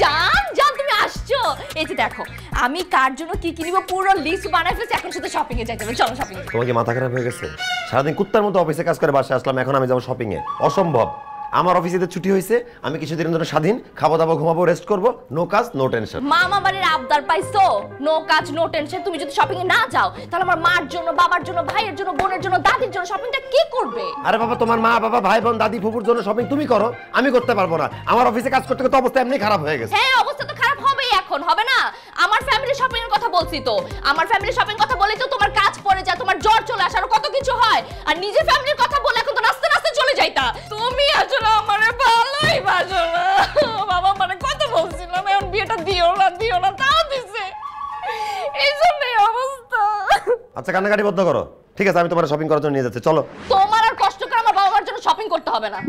জান জান তুমি আসছো। এই যে দেখো আমি কার জন্য কি কিনবো পুরো লিস্ট বানাই ফেলছি, এখন শুধু শপিং এ যাইতে হবে। চলো শপিং এ। তোমার কি মাথা খারাপ হয়ে গেছে? সারাদিন কুত্তার মতো অফিসে কাজ করে বাসায় আসলাম, এখন আমি যাবো শপিং এ? অসম্ভব। আমার অফিসে ছুটি হয়েছে, আমি কিছুদিনের জন্য স্বাধীন, খাবো দাবো ঘুমাবো রেস্ট করবো, নো কাজ নো টেনশন। মামা বাড়ির আবদার পাইছো, নো কাজ নো টেনশন। তুমি যদি শপিং এ না যাও তাহলে আমার মার জন্য, বাবার জন্য, ভাইয়ের জন্য, বোনের জন্য, দাদির জন্য শপিংটা কে করবে? আরে বাবা, তোমার মা বাবা ভাই বোন দাদি ফুফুর জন্য শপিং তুমি করো, আমি করতে পারবো না। আমার অফিসে কাজ করতে করতে অবস্থা এমনি খারাপ হয়ে গেছে। হ্যাঁ অবস্থা তো খারাপ হবেই, এখন হবে না? আমার ফ্যামিলি শপিং এর কথা বলছি তো, আমার ফ্যামিলি শপিং কথা বলেই তো তোমার কাজ পড়ে যায়, তোমার জ্বর চলে আসে, আর কত কিছু হয়। আর নিজের ফ্যামিলির কথা বলে এখন তো নাস্তে নাস্তে চলে যাইতা। তুমি আসলে আমারে ভালোই বাসো না বাবা, মানে কত বলছিলাম এখন বিয়েটা দিও না, তাও দিছে, এই জন্যই অবস্থা। আচ্ছা কান্নাকাটি বন্ধ করো, ঠিক আছে? আমি তোমার শপিং করার জন্য নিয়ে যাচ্ছি, চলো। তোমার আর কষ্ট করে আমার বাবা মার জন্য শপিং করতে হবে না,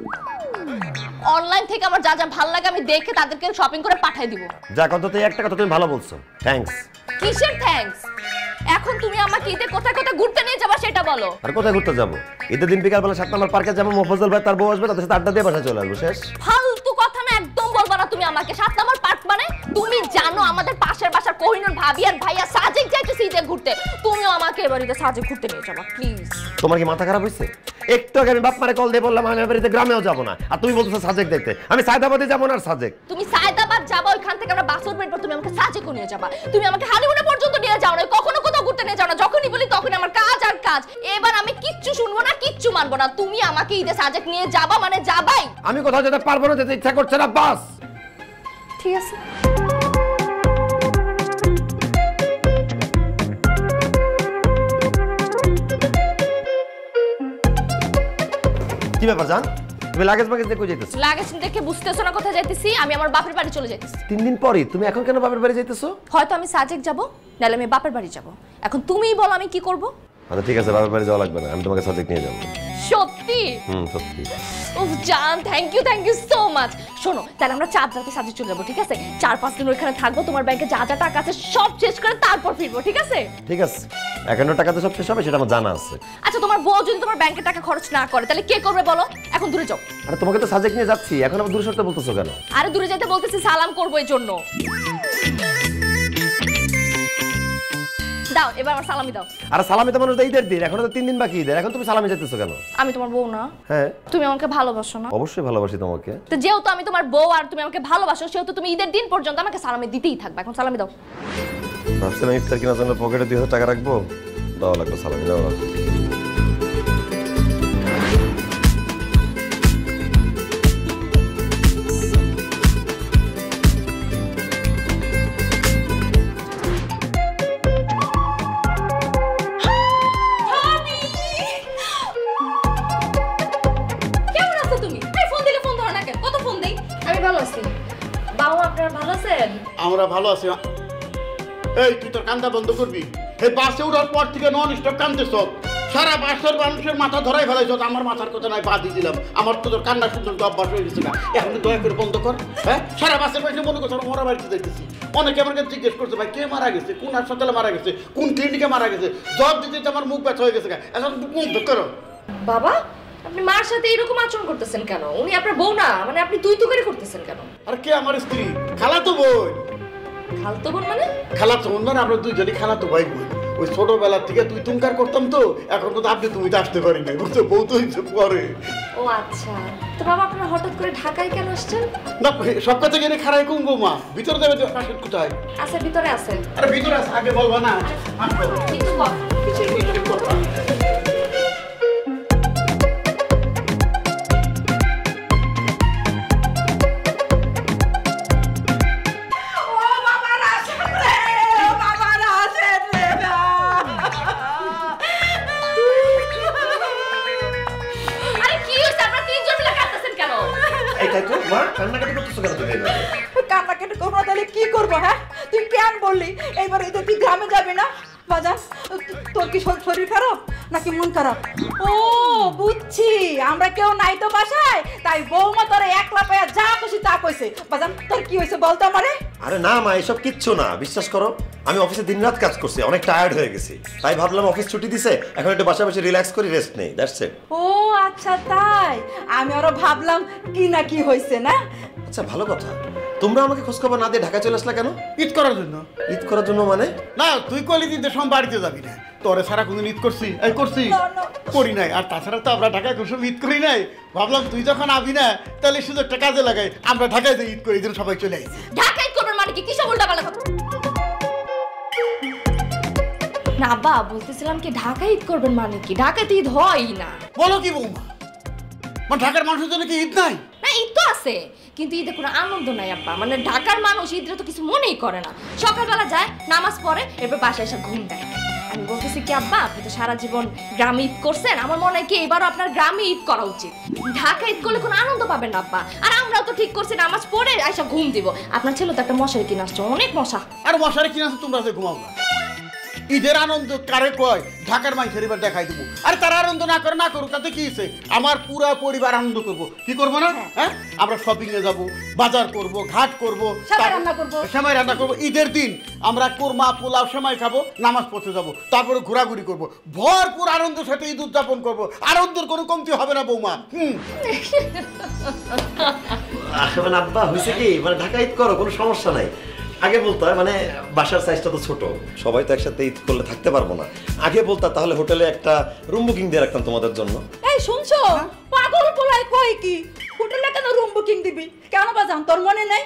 অনলাইন থেকে আমার যা যা ভালো লাগে আমি দেখে তাদেরকে শপিং করে পাঠিয়ে দিব। যা কত তুই একটা কথা তুমি ভালো বলছো, থ্যাঙ্কস। কিসের থ্যাঙ্কস? এখন তুমি আমাকে ঈদে কোথায় কোথায় ঘুরতে নিয়ে যাবা সেটা বলো। আর কোথায় ঘুরতে যাবো? ঈদের দিন বিকাল বেলা 7 নম্বর পার্কে যাবো, মোফাজ্জল ভাই তার বউ আসবে, তাদের সাথে আড্ডা দিয়ে বাসায় চলে আসবো, শেষ। ফালতু কথা না একদম বলবা না তুমি আমাকে। 7 নম্বর পার্ক মানে? তুমি জানো আমাদের পাশের বাসার কোহিনুর ভাবি আর ভাইয়া সাজেক যাইতেছে ঈদে ঘুরতে, তুমিও আমাকে এবার ঈদে সাজেক ঘুরতে নিয়ে যাবা প্লিজ। তোমার কি মাথা খারাপ হয়েছে? একটু আগে আমি বাপ মারে কল দিয়ে বললাম আমি বাড়িতে গ্রামেও যাবো না, আর তুমি বলতেছো সাজেক দেখতে। আমি সায়দাবাদে যাবো না আর সাজেক? তুমি সায়দাবাদ যাবা, ওইখান থেকে আমরা বাসর বের পর তুমি আমাকে সাজেকও নিয়ে যাবা। তুমি আমাকে হানিমুনে পর্যন্ত নিয়ে যাও না, কখনো কোথাও ঘুরতে নিয়ে যাও না। যখনই বলি তখন আমার কাজ আর কাজ। এবার আমি কিচ্ছু শুনবো না, কিচ্ছু মানবো না। তুমি আমাকে ঈদে সাজেক নিয়ে যাবা মানে যাবাই। আমি কোথাও যেতে পারবো না, যেতে ইচ্ছা করছে না, বাস। ঠিক আছে। কি ব্যাপার জান, তুমি লাগেজ বাগেজ দেখে যাইতেছো? লাগেজ দেখে বুঝতেছো না কোথায় যাইতেছি? আমি আমার বাপের বাড়ি চলে যাইতেছি। 3 দিন পরই তুমি এখন কেন বাপের বাড়ি যাইতেছো? হয়তো আমি সাজেক যাব, নাহলে আমি বাপের বাড়ি যাব। এখন তুমিই বলো আমি কি করব? আচ্ছা ঠিক আছে, বাপের বাড়ি যাওয়া লাগবে না, আমি তোমাকে সাজেক নিয়ে যাবো। সত্যি? সত্যি। উফ জান, থ্যাংক ইউ সো মাচ। শোনো তাহলে আমরা 4 রাতে সাজেক চলে যাবো, ঠিক আছে? 4-5 দিন ওইখানে থাকবো, তোমার ব্যাংকে যা যা টাকা আছে সব শেষ করে তারপর ফিরবো, ঠিক আছে? ঠিক আছে, এখনো টাকাতে সব শেষ হবে সেটা আমার জানা আছে। আচ্ছা তোমার বউ যদি তোমার ব্যাংকে টাকা খরচ না করে তাহলে কে করবে বলো? এখন দূরে যাও। আরে তোমাকে তো সাজেক নিয়ে যাচ্ছি, এখন আবার দূরে সরতে বলতেছো কেন? আরে দূরে যেতে বলতেছি সালাম করবো এই জন্য। দাও এবার আমার সালামি দাও। আরে সালামি তো মানুষ ঈদের দিন, এখনো তো 3 দিন বাকি ঈদের, এখন তুমি সালামি যেতেছো কেন? আমি তোমার বউ না? হ্যাঁ। তুমি আমাকে ভালোবাসো না? অবশ্যই ভালোবাসি তোমাকে। তো যেহেতু আমি তোমার বউ আর তুমি আমাকে ভালোবাসো, সেহেতু তুমি ঈদের দিন পর্যন্ত আমাকে সালামি দিতেই থাকবে। এখন সালামি দাও। ভাবছিলাম ইফতার কেনার জন্য পকেটে 2000 টাকা রাখবো, দাও লাগলো সালামি দাও। আমরা ভালো আছি। এই তুই তোর কান্দা বন্ধ করবি। এই বাসে উঠার পর থেকে নন স্টপ কান্দতেছ, সারা বাসের মানুষের মাথা ধরাই ফেলাইছ। আমার মাথার কথা নাই, বাদ দিয়ে দিলাম। আমার তো তোর কান্না শুনতে অভ্যাস হয়ে গেছে না, এখন দয়া করে বন্ধ কর। হ্যাঁ, সারা বাসের বাড়িতে মনে করছো মরা বাড়িতে যাইতেছি। অনেকে আমার কাছে জিজ্ঞেস করছে ভাই কে মারা গেছে, কোন হাসপাতালে মারা গেছে, কোন ক্লিনিকে মারা গেছে। জব দিতে আমার মুখ ব্যথা হয়ে গেছে। এখন বন্ধ করো। বাবা আপনি মার সাথে এরকম আচরণ করতেছেন কেন? উনি আপনার বউ না, মানে আপনি তুই করে করতেছেন কেন? আর কে আমার স্ত্রী? খালাতো বোন। খালাতো বোন মানে? খালাতো বোন মানে আমরা দুইজনই খালাতো ভাই বোন। ওই ছোটবেলা থেকে তুই তুমকার করতাম তো, এখন তো আপনি তুমি আসতে পারি নাই, বুঝছো? বউ তো হইছে পরে। ও আচ্ছা, তো বাবা আপনারা হঠাৎ করে ঢাকায় কেন আসছেন? না সব কথা জেনে খারাই কুমবো মা, ভিতরে যাবে তো পাশের কোথায়? আছে ভিতরে আছে। আরে ভিতরে আছে, আগে বলবা না। কিছু বল, কিছু কথা। কান্নাকাটি করবো তাহলে কি করবো? হ্যাঁ তুই কেন বললি এইবার ঈদে তুই গ্রামে যাবি না? বাজান তোর কি শরীর খারাপ নাকি মন খারাপ? ও বুঝছি, আমরা কেউ নাই তো বাসায়, তাই বৌমা তোর একলা পায়া যা খুশি তা কইছে। বাজান তোর কি হয়েছে বলতো আমারে? আরে না মা, এসব কিচ্ছু না, বিশ্বাস করো। আমি অফিসে দিনরাত কাজ করছি, অনেক টায়ার্ড হয়ে গেছি, তাই ভাবলাম অফিস ছুটি দিছে, এখন একটু বাসায় বসে রিল্যাক্স করি, রেস্ট নেই, দ্যাটস ইট। ও আচ্ছা তাই, আমি আরো ভাবলাম কি না কি হয়েছে না। আচ্ছা ভালো কথা, তোমরা আমাকে খোঁজখবর না দিয়ে ঢাকা চলে আসলা কেন? ঈদ করার জন্য। ঈদ করার জন্য মানে? না তুই কলি দিতে সব বাড়িতে যাবি না, তোরে সারা কোনদিন ঈদ করছি? এই করছি? করি নাই। আর তাছাড়া তো আমরা ঢাকায় কোনো ঈদ করি নাই। ভাবলাম তুই যখন আবি না তাহলে সুযোগটা কাজে লাগাই, আমরা ঢাকায় যে ঈদ করি, এই জন্য সবাই চলে আসছি। ঢাকা ঈদ করবেন মানে কি? কিসব উল্টাপাল্টা কথা? না আব্বা, বলতেছিলাম কি ঢাকা ঈদ করবেন মানে কি? ঢাকাতে ঈদ হয়ই না। বলো কি বৌমা, মানে ঢাকার মানুষের জন্য কি ঈদ নাই? না ঈদ তো আছে, কিন্তু ঈদে কোনো আনন্দ নাই আব্বা। মানে ঢাকার মানুষ ঈদে তো কিছু মনেই করে না। সকালবেলা যায়, নামাজ পড়ে, এরপর বাসায় এসে ঘুম দেয়। আমি বলতেছি কি আব্বা, আপনি তো সারা জীবন গ্রামে ঈদ করছেন, আমার মনে হয় কি এবারও আপনার গ্রামে ঈদ করা উচিত। ঢাকা ঈদ করলে কোনো আনন্দ পাবেন না আব্বা। আর আমরাও তো ঠিক করছি নামাজ পড়ে এসে ঘুম দিব। আপনার ছেলে তো একটা মশারি কিনে আসছে, অনেক মশা। আর মশারি কিনে আসো তোমরা যে ঘুমাও না। ঈদের আনন্দ কারে কয়? ঢাকার মানুষের এবার দেখাই দেবো। আর তারা আনন্দ না করে না করুক, তাতে কি হয়েছে? আমার পুরা পরিবার আনন্দ করবো। কি করবো না? হ্যাঁ, আমরা শপিং এ যাবো, বাজার করব, ঘাট করব, সেমাই রান্না করবো। ঈদের দিন আমরা কোরমা, পোলাও, সেমাই খাবো, নামাজ পড়তে যাবো, তারপরে ঘোরাঘুরি করবো, ভরপুর আনন্দের সাথে ঈদ উদযাপন করবো। আনন্দের কোনো কমতি হবে না বৌমা। মানে আব্বা হয়েছে কি, মানে ঢাকা ঈদ করো, কোনো সমস্যা নাই। আগে বলতো মানে বাসার সাইজটা তো ছোট, সবাই তো একসাথে ঈদ করলে থাকতে পারবো না। আগে বলতা তাহলে হোটেলে একটা রুম বুকিং দিয়ে রাখতাম তোমাদের জন্য। এই শুনছো, পাগল পোলাই কয় কি? হোটেলে কেন রুম বুকিং দিবি? কেন বাজান, তোর মনে নেই?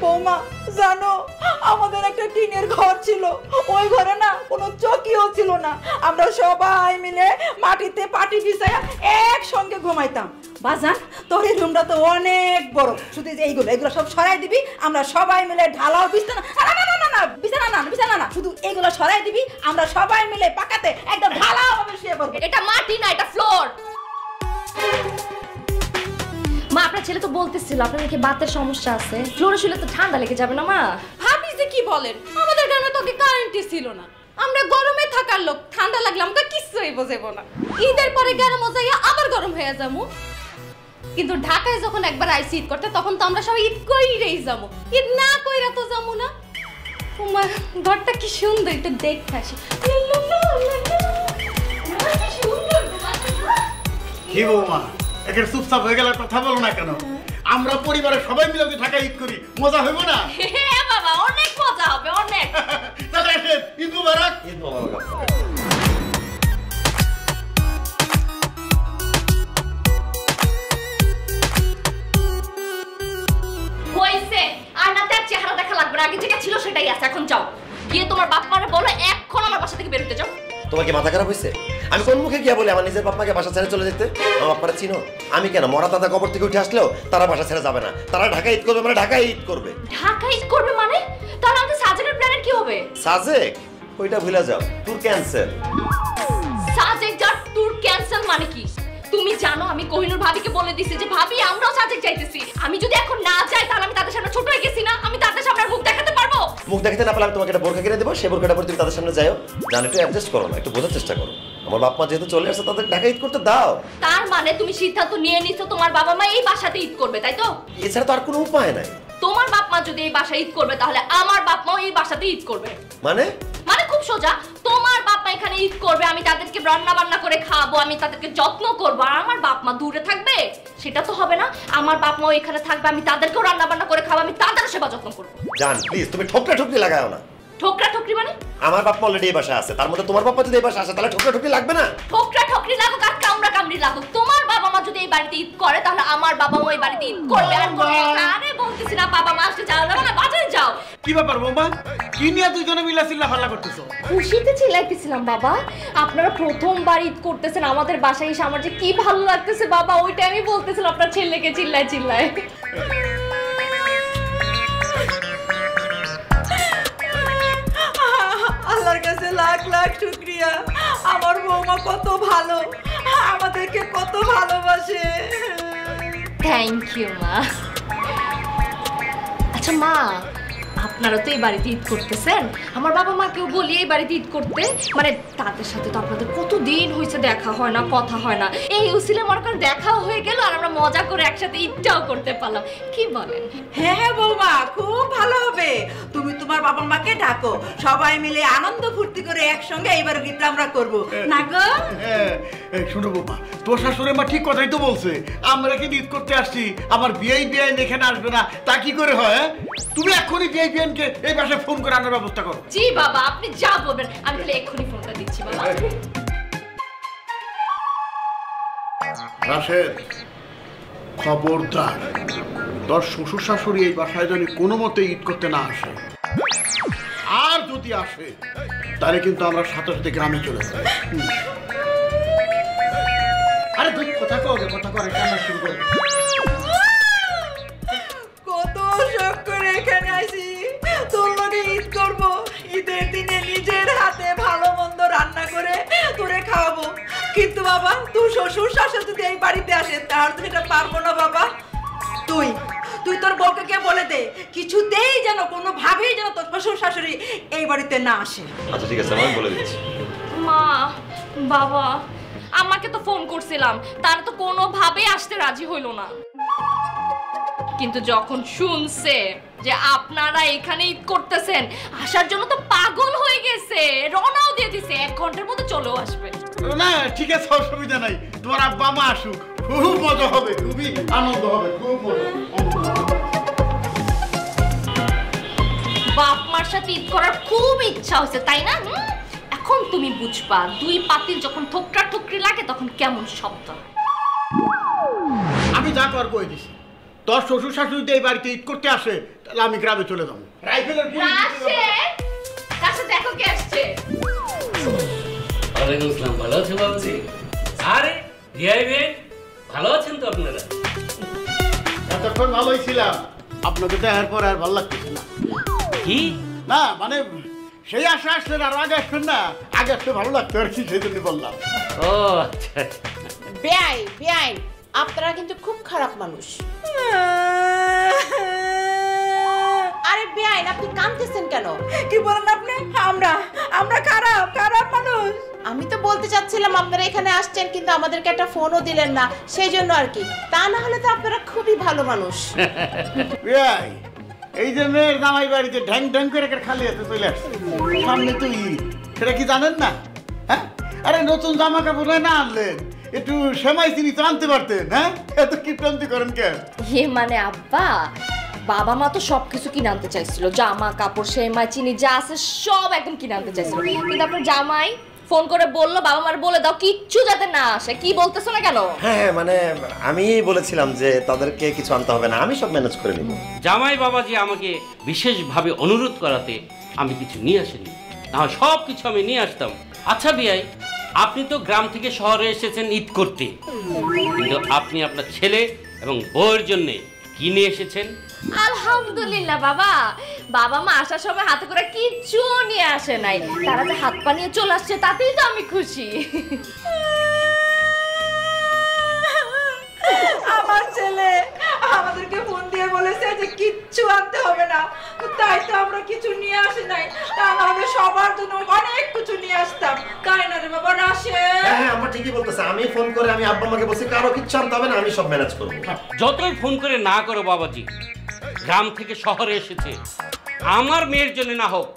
বৌমা জানো, আমাদের একটা টিনের ঘর ছিল, ওই ঘরে না কোনো চকিও ছিল না। আমরা সবাই মিলে মাটিতে পাটি বিছায়া একসঙ্গে ঘুমাইতাম। বাজান, তোর এই রুমটা তো অনেক বড়, শুধু এইগুলো সব সরাই দিবি, আমরা সবাই মিলে ঢালাও বিছানা, বিছানা না, শুধু এইগুলো সরাই দিবি, আমরা সবাই মিলে পাকাতে একদম ঢালাও ভাবে শুয়ে পড়বো। এটা মাটি না, এটা ফ্লোর। মা, আপনার ছেলে তো বলতেছিল আপনার নাকি বাতের সমস্যা আছে, ফ্লোরে শুলে তো ঠান্ডা লেগে যাবে না মা? ভাবি যে কি বলেন, আমাদের গ্রামে তো কারেন্টই ছিল না। আমরা গরমে থাকার লোক, ঠান্ডা লাগলে আমাকে কিছুই বোঝাবো না। ঈদের পরে গরম যাইয়া আবার গরম হয়ে যাবো। কিন্তু ঢাকায় যখন একবার আইসি ঈদ করতে, তখন তো আমরা সবাই ঈদ কইরেই যাবো। ঈদ না কইরা তো যাবো না। তোমার ঘরটা কি সুন্দর, একটু দেখতে আসি। কি বৌমা, একের চুপচাপ হয়ে গেলে কথা বলো না কেন? আমরা পরিবারের সবাই মিলে যদি ঢাকা ঈদ করি, মজা হইব না? হ্যাঁ বাবা, অনেক মজা হবে, অনেক। তাহলে আসেন, ঈদ মুবারক। ঈদ মোবারক। হইছে, আর না তার চেহারা দেখা লাগবে না, আগে যেটা ছিল সেটাই আছে। এখন যাও, গিয়ে তোমার বাপ মারে বলো এখন আমার বাসা থেকে বের হতে যাও। তোমার কি মাথা খারাপ হয়েছে? আমি কোন মুখে গিয়ে বলি আমার নিজের বাপ মাকে বাসা ছেড়ে চলে যেতে? আমার বাপ্পারা চিনো? আমি কেন, মরা দাদা কবর থেকে উঠে আসলেও তারা বাসা ছেড়ে যাবে না। তারা ঢাকা ঈদ করবে, মানে ঢাকা ঈদ করবে। ঢাকা ঈদ করবে মানে? তাহলে আমাদের সাজেকের প্ল্যানের কি হবে? সাজেক ওইটা ভুলে যাও, ট্যুর ক্যান্সেল। সাজেক যার ট্যুর ক্যান্সেল মানে কি? তুমি জানো আমি কোহিনুর ভাবিকে বলে দিছি যে ভাবি আমরাও সাজেক যাইতেছি। আমি যদি এখন না যাই তাহলে আমি তাদের সামনে ছোট হয়ে গেছি না? আমি তাদের সামনে আর মুখ দেখাতে পারবো? মুখ দেখাতে না পারলে আমি তোমাকে একটা বোরখা কিনে দেবো, সেই বোরখাটা পরে তুমি তাদের সামনে যাও। জানো, একটু অ্যাডজাস্ট করো না, একটু বোঝার চেষ্টা করো। আমার বাপ মা যেহেতু চলে আসছে, তাদের ঢাকা ঈদ করতে দাও। তার মানে তুমি সিদ্ধান্ত নিয়ে নিছো তোমার বাবা মা এই বাসাতে ঈদ করবে, তাই তো? এছাড়া তো আর কোনো উপায় নাই। তোমার বাপ মা যদি এই বাসায় ঈদ করবে, তাহলে আমার বাপ মাও এই বাসাতে ঈদ করবে। মানে খুব সোজা, তোমার বাপ মা এখানে ঈদ করবে, আমি তাদেরকে রান্না বান্না করে খাওয়াবো, আমি তাদেরকে যত্ন করবো। আর আমার বাপ মা দূরে থাকবে, সেটা তো হবে না। আমার বাপ মাও এখানে থাকবে, আমি তাদেরকেও রান্না বান্না করে খাওয়াবো, আমি তাদের সেবা যত্ন করবো। জান প্লিজ, তুমি ঠোকরা ঠুকরি লাগাও না। ঠোকরা ঠোকরি মানে? আমার বাপ মা অলরেডি এই বাসায় আছে, তার মধ্যে তোমার বাপ মা যদি এই বাসায় আসে তাহলে ঠোকরা ঠুকরি লাগবে না? ঠোকরা ঠোকরি লাগুক আর কামড়া কামড়ি লাগুক, তোমার বাবা মা যদি এই বাড়িতে ঈদ করে তাহলে আমার বাবা মা এই বাড়িতে ঈদ করবে। আর কোনো কথা আরে বলতেছি না, বাবা মা আসতে যাও না, বাজারে যাও। কি ব্যাপার বৌমা, কি নিয়ে দুইজনে মিলা চিল্লা ফাল্লা করতেছো? খুশিতে চিল্লাইতেছিলাম বাবা, আপনারা প্রথমবার ঈদ করতেছেন আমাদের বাসায় এসে, আমার যে কি ভালো লাগতেছে বাবা, ওইটা আমি বলতেছিলাম আপনার ছেলেকে চিল্লায় চিল্লায়। আল্লাহর কাছে লাখ লাখ শুকরিয়া, আমার বৌমা কত ভালো, আমাদেরকে কত ভালোবাসে। থ্যাংক ইউ মা। আচ্ছা মা, আপনারা তো এই বাড়িতে ঈদ করতেছেন, আমার বাবা মাকেও বলি এই বাড়িতে ঈদ করতে। মানে তাদের সাথে তো আপনাদের কতদিন হয়েছে দেখা হয় না, কথা হয় না। এই উসিলে মনে করেন দেখাও হয়ে গেল, আর আমরা মজা করে একসাথে ঈদটাও করতে পারলাম। কি বলেন? হ্যাঁ হ্যাঁ বৌমা, খুব ভালো হবে। তুমি তোমার তোমার বাবা মাকে ডাকো, সবাই মিলে আনন্দ ফুর্তি করে একসঙ্গে এইবার ঈদটা আমরা করবো না গো? শুনো বাবা, তোর শাশুড়ি মা ঠিক কথাই তো বলছে, আমরা কি ঈদ করতে আসছি, আমার বিয়ে এখানে আসবে না, তা কি করে হয়? তুমি এক্ষুনি বিআইপিএনকে এই বাসায় ফোন করে আনার ব্যবস্থা করো। জি বাবা, আপনি যা বলবেন আমি তাহলে এক্ষুনি ফোনটা দিচ্ছি বাবা। রাশেদ, খবরদার তোর শ্বশুর শাশুড়ি এই বাসায় জানি কোনো মতে ঈদ করতে না আসে, আর যদি আসে তাহলে কিন্তু আমরা সাথে সাথে গ্রামে চলে যাবো। আরে তুই কথা করে কান্না শুরু করে। কত শখ করে এখানে আসি, তোর লগে ঈদ করবো, ঈদের দিনে নিজের হাতে ভালো মন্দ রান্না করে তোরে খাওয়াবো, কিন্তু বাবা তুই শ্বশুর শাশুড়ি যদি এই বাড়িতে আসে তাহলে তো সেটা পারবো না বাবা। তুই তোর বউকে কে বলে দে কিছুতেই যেন কোনো ভাবেই যেন তোর শ্বশুর শাশুড়ি এই বাড়িতে না আসে। আচ্ছা ঠিক আছে, আমি বলে দিচ্ছি। মা বাবা, আমাকে তো ফোন করছিলাম, তারা তো কোনোভাবেই আসতে রাজি হইল না, কিন্তু যখন শুনছে যে আপনারা এখানে ঈদ করতেছেন আসার জন্য তো পাগল হয়ে গেছে, রওনাও দিয়ে দিছে, 1 ঘন্টার মধ্যে চলেও আসবে। না ঠিক আছে, অসুবিধা নাই, তোমার আব্বা মা আসুক, খুব মজা হবে, খুবই আনন্দ হবে, খুব মজা। বাপ মার সাথে ঈদ করার খুব ইচ্ছা হচ্ছে তাই না? এখন তুমি বুঝবা 2 পাতিল যখন ঠোকরা ঠোকরি লাগে তখন কেমন শব্দ। আমি যা কর কই দিছি, তোর শ্বশুর শাশুড়ি এই বাড়িতে ঈদ করতে আসে তাহলে আমি গ্রামে চলে যাবো। রাইফেলের গুলি কাছে দেখো কে আসছে। ওয়ালাইকুম আসসালাম, ভালো আছো বাবুজি? আরে বিআইপিএন, ভালো আছেন তো আপনারা? এতক্ষণ ভালোই ছিলাম, আপনাকে দেখার পর আর ভালো লাগতেছে না। কি না মানে সেই আশা আসলেন, আর আগে আসবেন না, আগে আসলে ভালো লাগতো আর কি, সেই জন্য বললাম। ও আচ্ছা, বেআই আপনারা কিন্তু খুব খারাপ মানুষ। আরে বেআই আপনি কাঁদতেছেন কেন? কি বলেন আপনি? আমরা খারাপ মানুষ? আমি তো বলতে চাচ্ছিলাম আপনারা এখানে আসছেন কিন্তু আমাদেরকে একটা ফোনও দিলেন না, সেই জন্য আর কি, তা না হলে তো আপনারা খুবই ভালো মানুষ। বেআই, এই যে মেয়ের জামাই বাড়িতে ঢ্যাং ঢ্যাং করে খালি হাতে চলে আসছে, সামনে তো ঈদ, সেটা কি জানেন না? হ্যাঁ, আরে নতুন জামা কাপড় না আনলেন, একটু সেমাই চিনি তো আনতে পারতেন। হ্যাঁ, এত কিপটান্তি করেন কেন? মানে আব্বা, বাবা মা তো সবকিছু কিনে আনতে চাইছিল, জামা কাপড় সেমাই চিনি যা আছে সব একদম কিনে আনতে চাইছিল, কিন্তু আপনার জামাই ফোন করে বললো বাবা মার বলে দাও কিচ্ছু যাতে না আসে। কি বলতেছো না কেন? হ্যাঁ মানে আমি বলেছিলাম যে তাদেরকে কিছু আনতে হবে না, আমি সব ম্যানেজ করে নিব। জামাই বাবাজি আমাকে বিশেষভাবে অনুরোধ করাতে আমি কিছু নিয়ে আসিনি, না সব কিছু আমি নিয়ে আসতাম। আচ্ছা বিআই, আপনি তো গ্রাম থেকে শহরে এসেছেন ঈদ করতে, কিন্তু আপনি আপনার ছেলে এবং বউয়ের জন্য কি নিয়ে এসেছেন? আলহামদুলিল্লাহ বাবা, বাবা মা আসার সময় হাতে করে কিচ্ছু নিয়ে আসে নাই, তারা যে হাত পা নিয়ে চলে আসছে তাতেই তো আমি খুশি। আমার ছেলে আমাদেরকে ফোন দিয়ে বলেছে যে কিচ্ছু আনতে হবে না, তাই তো আমরা কিছু নিয়ে আসি নাই, তা না হলে সবার জন্য অনেক কিছু নিয়ে আসতাম, তাই না রে বাবা রাশেদ? হ্যাঁ আমার ঠিকই বলতেছে, আমি ফোন করে আমি আব্বা আমাকে বলছি কারো কিচ্ছু আনতে হবে না, আমি সব ম্যানেজ করবো। যতই ফোন করে না করো বাবাজি, গ্রাম থেকে শহরে এসেছে, আমার মেয়ের জন্য না হোক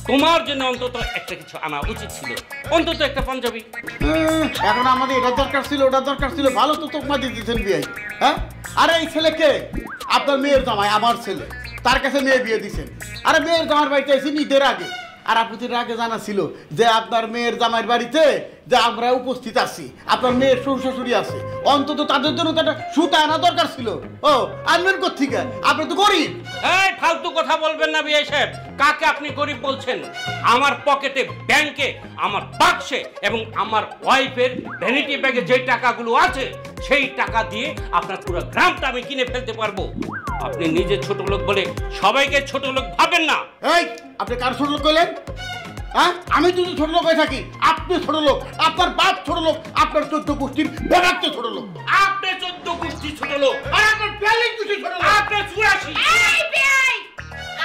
তোমার জন্য অন্তত একটা কিছু আনা উচিত ছিল, অন্তত একটা পাঞ্জাবি। এখন আমাদের এটা দরকার ছিল, ওটা দরকার ছিল, ভালো তো তোকমা দিয়ে দিচ্ছেন বিআই। হ্যাঁ, আরে এই ছেলেকে আপনার মেয়ের জামাই, আমার ছেলে, তার কাছে মেয়ে বিয়ে দিচ্ছেন। আরে মেয়ের জামার বাড়িতে এসে ঈদের আগে, আর আপনাদের আগে জানা ছিল যে আপনার মেয়ের জামাইয়ের বাড়িতে যে আমরা উপস্থিত আছি, আপনার মেয়ের শ্বশুর শাশুড়ি আছে, অন্তত তাদের জন্য তো একটা সুতা আনা দরকার ছিল। ও আনবেন কোত্থেকে? আপনি তো গরিব। এই ফালতু কথা বলবেন না বিআই সাহেব, কাকে আপনি গরিব বলছেন? আমার পকেটে, ব্যাংকে, আমার বাক্সে এবং আমার ওয়াইফের ভ্যানিটি ব্যাগে যে টাকাগুলো আছে সেই টাকা দিয়ে আপনার পুরো গ্রামটা আমি কিনে ফেলতে পারবো। আপনি নিজে ছোট লোক বলে সবাইকে ছোট লোক ভাবেন না। এই আপনি কার ছোট লোক কইলেন? হ্যাঁ, আমি যদি ছোট লোক হয়ে থাকি, আপনি ছোট লোক, আপনার বাপ ছোট লোক, আপনার 14 গোষ্ঠীর বেড়াতে ছোট লোক। আপনি 14 গোষ্ঠী ছোট লোক, আর আপনার 42 গোষ্ঠী ছোট লোক, আপনি 84। এই বেআই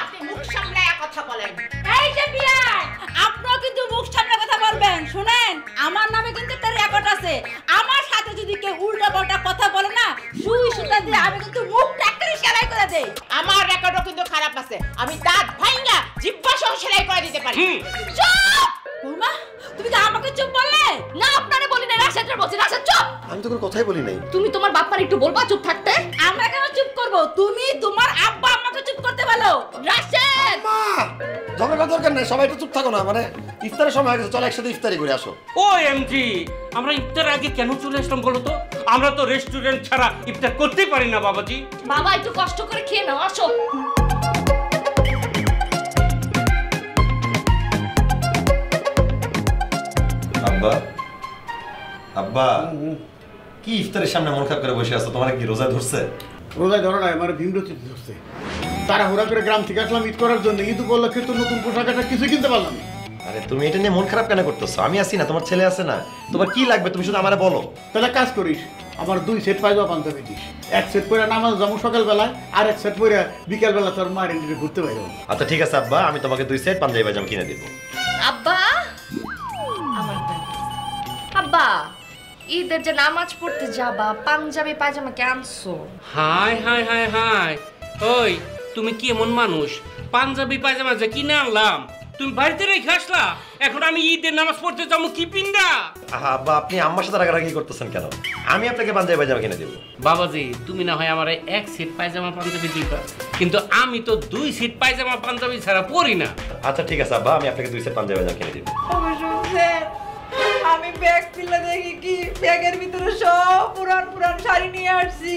আপনি মুখ সামলায় কথা বলেন। এই যে বিয়াই, আপনিও কিন্তু মুখ সামনে কথা বলবেন। শুনেন, আমার নামে কিন্তু একটা রেকর্ড আছে, আমার সাথে যদি কেউ উল্টাপাল্টা কথা বলে না, সুই সুতা দিয়ে আমি কিন্তু মুখ ট্যাক্টরি সেলাই করে দেই। আমার রেকর্ডও কিন্তু খারাপ আছে, আমি দাঁত ভাঙা জিহ্বা সেলাই করে দিতে পারি। চুপ! বৌমা তুমি তো আমাকে চুপ বললে না আপনারে বলি না, রাশেদরে বলছি। রাশেদ চুপ! আমি তো কোনো কথাই বলি নাই। তুমি তোমার বাপ্পার একটু বলবা চুপ থাকতে? আমরা কেন চুপ করব? তুমি তোমার আব্বা আমাকে চুপ করতে বলো। রাশেদ! মা ঝগড়া করার দরকার নেই, সবাই একটু চুপ থাকো না। মানে ইফতারের সময় হয়ে গেছে, চলো একসাথে ইফতারি করে আসো। OMG, আমরা ইফতার আগে কেন চলে আসলাম বলো তো? আমরা তো রেস্টুরেন্ট ছাড়া ইফতার করতেই পারি না বাবাজি। বাবা একটু কষ্ট করে খেয়ে নাও, আসো। আব্বা আব্বা কি ইফতারের সামনে মন খারাপ করে বসে আছো? তোমার কি রোজা ধরছে? রোজায় ধরো নাই, আমার ভীমরতি ধরছে। তারা হুড়া করে গ্রাম থেকে আসলাম ঈদ করার জন্য। ঈদ উপলক্ষে তো নতুন পোশাক আশাক কিছু কিনতে পারলাম না। আরে তুমি এটা নিয়ে মন খারাপ কেন করতেছো? আমি আছি না, তোমার ছেলে আছে না, তোমার কি লাগবে তুমি শুধু আমারে বলো। তাহলে কাজ করিস, আমার 2 সেট পায়জামা পাঞ্জাবি দিস। 1 সেট পরে নামাজ যাবো সকালবেলায়, আর 1 সেট পরে বিকালবেলা তোর মায়ের ইন্ডিতে ঘুরতে পারবো। আচ্ছা ঠিক আছে আব্বা, আমি তোমাকে 2 সেট পাঞ্জাবি পায়জামা কিনে দেবো। আব্বা, আমার ব্যাগ। আব্বা, ঈদের যে নামাজ পড়তে যাবা, পাঞ্জাবি পায়জামা কে আনছো? হাই হাই হাই হাই, ওই তুমি কি এমন মানুষ? পাঞ্জাবি পায়জামা যে কিনে আনলাম তুমি বাড়িতে রেখে আসলা, এখন আমি ঈদের নামাজ পড়তে যাবো কি পিন্ডা? আহা আব্বা, আপনি আম্মার সাথে রাগারাগি করতেছেন কেন? আমি আপনাকে পাঞ্জাবি পায়জামা কিনে দেবো। বাবাজি তুমি না হয় আমার 1 সেট পায়জামা পাঞ্জাবি দিবা, কিন্তু আমি তো 2 সেট পায়জামা পাঞ্জাবি ছাড়া পরি না। আচ্ছা ঠিক আছে আব্বা, আমি আপনাকে 2 সেট পাঞ্জাবি পায়জামা কিনে দেবো। শুনছেন? আমি ব্যাগ খুলে দেখি কি ব্যাগের ভিতরে সব পুরান পুরান শাড়ি নিয়ে আসছি।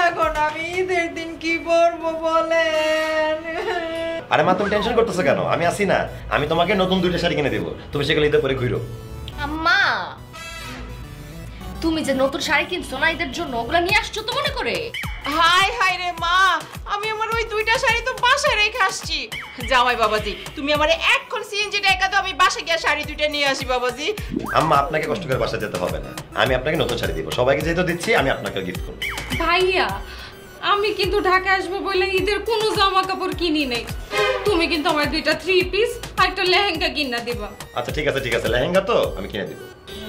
এখন আমি ঈদের দিন কি পরবো বলেন? আরে মা তুমি টেনশন করতেছো কেন? আমি আছি না, আমি তোমাকে নতুন 2টা শাড়ি কিনে দেবো, তুমি সেগুলো ঈদে পরে ঘুরো। আম্মা, তুমি যে নতুন শাড়ি কিনছো না ঈদের জন্য, ওগুলা নিয়ে আসছো তো মনে করে? হাই হাই রে মা, আমি আমার ওই 2টা শাড়ি তো বাসায় রেখে আসছি। জামাই বাবাজি, তুমি আমারে এখন সিএনজি টাকা দাও, আমি বাসায় গিয়ে শাড়ি 2টা নিয়ে আসি বাবাজি। আম্মা আপনাকে কষ্ট করে বাসায় যেতে হবে না, আমি আপনাকে নতুন শাড়ি দিব। সবাইকে যেহেতু দিচ্ছি, আমি আপনাকে গিফট করবো। ভাইয়া, আমি কিন্তু ঢাকা আসবো বলে ঈদের কোনো জামা কাপড় কিনি নাই। তুমি কিন্তু আমার 2টা 3 পিস আর একটা লেহেঙ্গা কিনা দিবা। আচ্ছা ঠিক আছে, লেহেঙ্গা তো আমি কিনে দিব।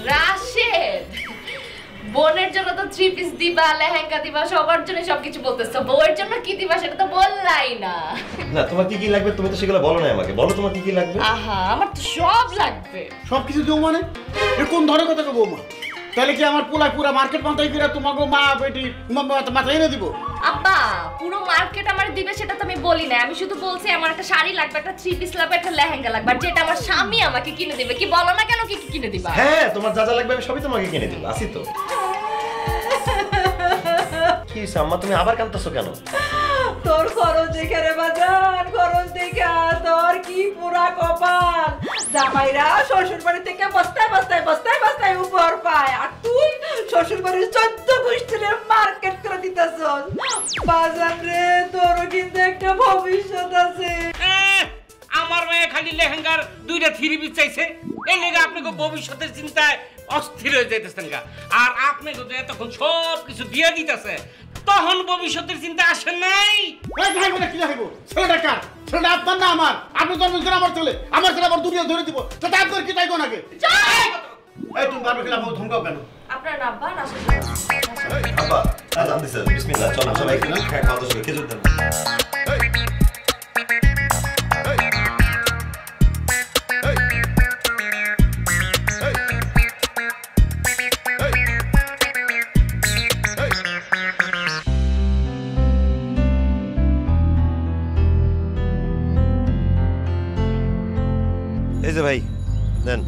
রাশেদ, বোনের জন্য তো 3 পিস দিবা, লেহেঙ্গা দিবা, সবার জন্য সবকিছু বলতেছো, বউয়ের জন্য কি দিবা সেটা তো বললাই না। না তোমার কি কি লাগবে তুমি তো সেগুলো বলো না আমাকে, বলো তোমার কি কি লাগবে। আহা, আমার তো সব লাগবে। সব কিছু দেবো মানে? এ কোন ধরনের কথা কবো মা? তাহলে কি আমার পুরা মার্কেট পান্তাই করে তোমাকে মা বেটি মাথায় এনে দিব? আব্বা, পুরো মার্কেট আমার দিবে সেটা তো আমি বলি না, আমি শুধু বলছি আমার একটা শাড়ি লাগবে, একটা 3 পিস লাগবে, একটা লেহেঙ্গা লাগবে, আর যেটা আমার স্বামী আমাকে কিনে দিবে। কি বলো না কেন কি কি কিনে দিবা? হ্যাঁ তোমার যা যা লাগবে আমি সবই তোমাকে কিনে দিব, আসি তো। কি হইছে আম্মা, তুমি আবার কাঁদতেছো কেন? তোর খরচ দেখে রে বাজান, খরচ দেখে তোর কি পুরা কপাল। জামাইরা শ্বশুর বাড়ি থেকে বস্তায় বস্তায় বস্তায় বস্তায় উপহার পায়, আর তুই শ্বশুর বাড়ির 14 গোষ্ঠীরে মার্কেট করে দিতেছস। বাজান রে, তোরও কিন্তু একটা ভবিষ্যৎ আছে। আমার মেয়ে খালি লেহেঙ্গার 2টা 3 পিস চাইছে, এই লেগে আপনাকে ভবিষ্যতের চিন্তায় অস্থির হয়ে যাইতেছেন গা। আর আপনাকে তো এতক্ষণ সব কিছু দিয়ে দিতেছে, তখন ভবিষ্যতের চিন্তা আসে নাই। ওই ভাই বলে কি লাগবো? ছেলেটা কার? ছেলেটা আপনার না আমার? আপনি তো বলছেন আমার ছেলে, আমার ছেলে আবার দুনিয়া ধরে দিব, সেটা আপনার কি তাই কোন আগে? এই তুমি বারবার খেলা বহুত ধমকাও কেন? আপনার আব্বা রাশেদ। আব্বা আজান দিছে, বিসমিল্লাহ, চলো সবাই খাওয়া দাওয়া করে খেজুর দেন। এই যে ভাই দেন।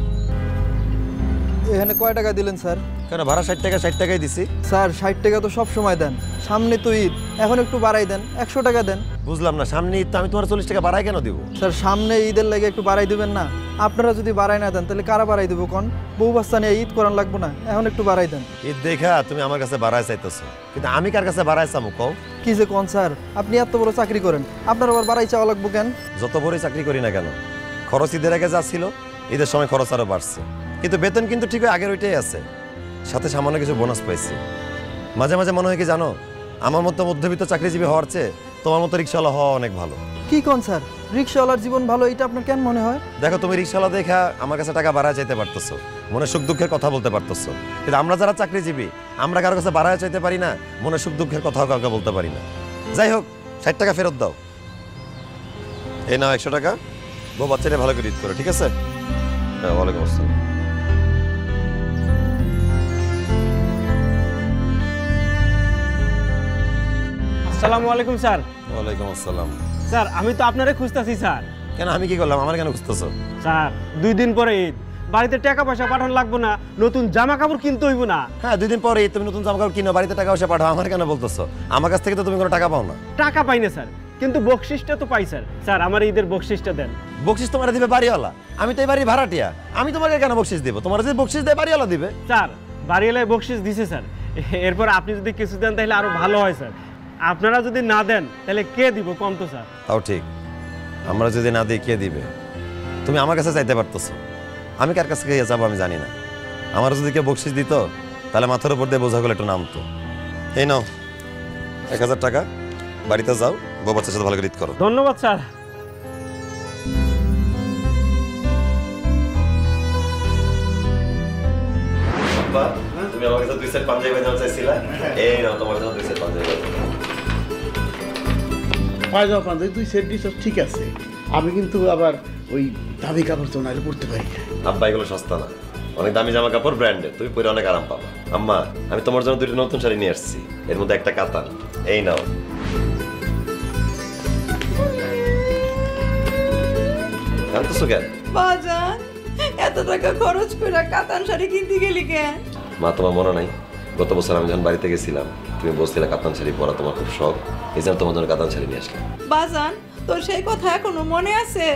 এখানে কয় টাকা দিলেন স্যার? কেন ভাড়া 60 টাকা, 60 টাকাই দিছি। স্যার 60 টাকা তো সব সময় দেন, সামনে তো ঈদ, এখন একটু বাড়াই দেন, 100 টাকা দেন। বুঝলাম না, সামনে ঈদ তো আমি তোমার 40 টাকা বাড়াই কেন দিব? স্যার সামনে ঈদের লাগে একটু বাড়াই দিবেন না? আপনারা যদি বাড়াই না দেন তাহলে কারা বাড়াই দেবো কোন? বউ বাচ্চা নিয়ে ঈদ করান লাগবো না, এখন একটু বাড়াই দেন। ঈদ দেখা তুমি আমার কাছে বাড়াই চাইতেছো, কিন্তু আমি কার কাছে বাড়াই চামু কও? কি যে কোন স্যার, আপনি এত বড় চাকরি করেন, আপনার আবার বাড়াই চাওয়া লাগবো কেন? যত বড়ই চাকরি করি না কেন, খরচ ঈদের আগে যা ছিল ঈদের সময় খরচ আরো বাড়ছে, কিন্তু বেতন কিন্তু ঠিক আগের ওইটাই আছে, সাথে সামান্য কিছু বোনাস পাইছি। মাঝে মাঝে মনে হয় কি জানো, আমার মতো মধ্যবিত্ত চাকরিজীবী হওয়ার চেয়ে তোমার মতো রিক্সাওয়ালা হওয়া অনেক ভালো। কি কোন স্যার, রিক্সাওয়ালার জীবন ভালো এটা আপনার কেন মনে হয়? দেখো তুমি রিক্সাওয়ালা দেখা আমার কাছে টাকা বাড়ায় চাইতে পারতেছো, মনে সুখ দুঃখের কথা বলতে পারতেছো, কিন্তু আমরা যারা চাকরিজীবী আমরা কারো কাছে বাড়ায় চাইতে পারি না, মনে সুখ দুঃখের কথাও কাউকে বলতে পারি না। যাই হোক 60 টাকা ফেরত দাও। এই নাও 100 টাকা, বউ বাচ্চাটা ভালো করে ঈদ করো, ঠিক আছে? হ্যাঁ, ওয়ালাইকুম আসসালাম। আসসালামু আলাইকুম স্যার। ওয়ালাইকুম আসসালাম। স্যার আমি তো আপনারে খুঁজতেছি স্যার। কেন, আমি কি করলাম? আমার কেন খুঁজতেছো? স্যার 2 দিন পরে ঈদ, বাড়িতে টাকা পয়সা পাঠানো লাগবে না, নতুন জামা কাপড় কিনতে হইব না? হ্যাঁ, 2 দিন পরে তুমি নতুন জামা কাপড় কিনো, বাড়িতে টাকা পয়সা পাঠাও, আমার কেন বলতেছো? আমার কাছ থেকে তো তুমি কোনো টাকা পাও না। টাকা পাই না স্যার, কিন্তু বকশিসটা তো পাই স্যার। স্যার আমার ঈদের বকশিসটা দেন। বকশিস তোমার দিবে বাড়িওয়ালা, আমি তো এই বাড়ির ভাড়াটিয়া, আমি তোমাকে কেন বকশিস দিব? তোমার যদি বকশিস দেয় বাড়িওয়ালা দিবে। স্যার বাড়িওয়ালায় বকশিস দিছে স্যার, এরপর আপনি যদি কিছু দেন তাহলে আরো ভালো হয় স্যার। আপনারা যদি না দেন তাহলে কে দিব কম তো স্যার? তাও ঠিক, আমরা যদি না দিই কে দিবে? তুমি আমার কাছে চাইতে পারতেছো, আমি কার কাছে যাবো আমি জানি না। আমার যদি কেউ বকশিস দিত তাহলে মাথার উপর দিয়ে বোঝাগুলো একটু নামতো। এই নাও 1000 টাকা, বাড়িতে যাও, বউ বাচ্চার সাথে ভালো করে ঈদ করো। ধন্যবাদ স্যার। তুমি আমার কাছে 2 সেট পাঞ্জাবি বাজানো চাইছিলা, এই নাও তোমার জন্য 2 সেট পাঞ্জাবি বাজানো। পায়জামা পাঞ্জাবি 2 সেট দিছ, ঠিক আছে। আমি কিন্তু আবার ওই দামি কাপড় তো নাইলে পড়তে পারি না। আব্বা এগুলো সস্তা না, অনেক দামি জামা কাপড়, ব্র্যান্ডেড, তুমি পরে অনেক আরাম পাবা। আম্মা আমি তোমার জন্য 2টি নতুন শাড়ি নিয়ে আসছি, এর মধ্যে একটা কাতান, এই নাও। জানতেছো কেন? বাজান এত টাকা খরচ করে কাতান শাড়ি কিনতে গেলি কেন? মা তোমার মনে নাই, গত বছর আমি যখন বাড়িতে গেছিলাম তুমি বলছিলে কাতান শাড়ি পরা তোমার খুব শখ, এই জন্য তোমার জন্য কাতান শাড়ি নিয়ে আসলাম। বাজান তোর সেই কথা এখনো মনে আছে?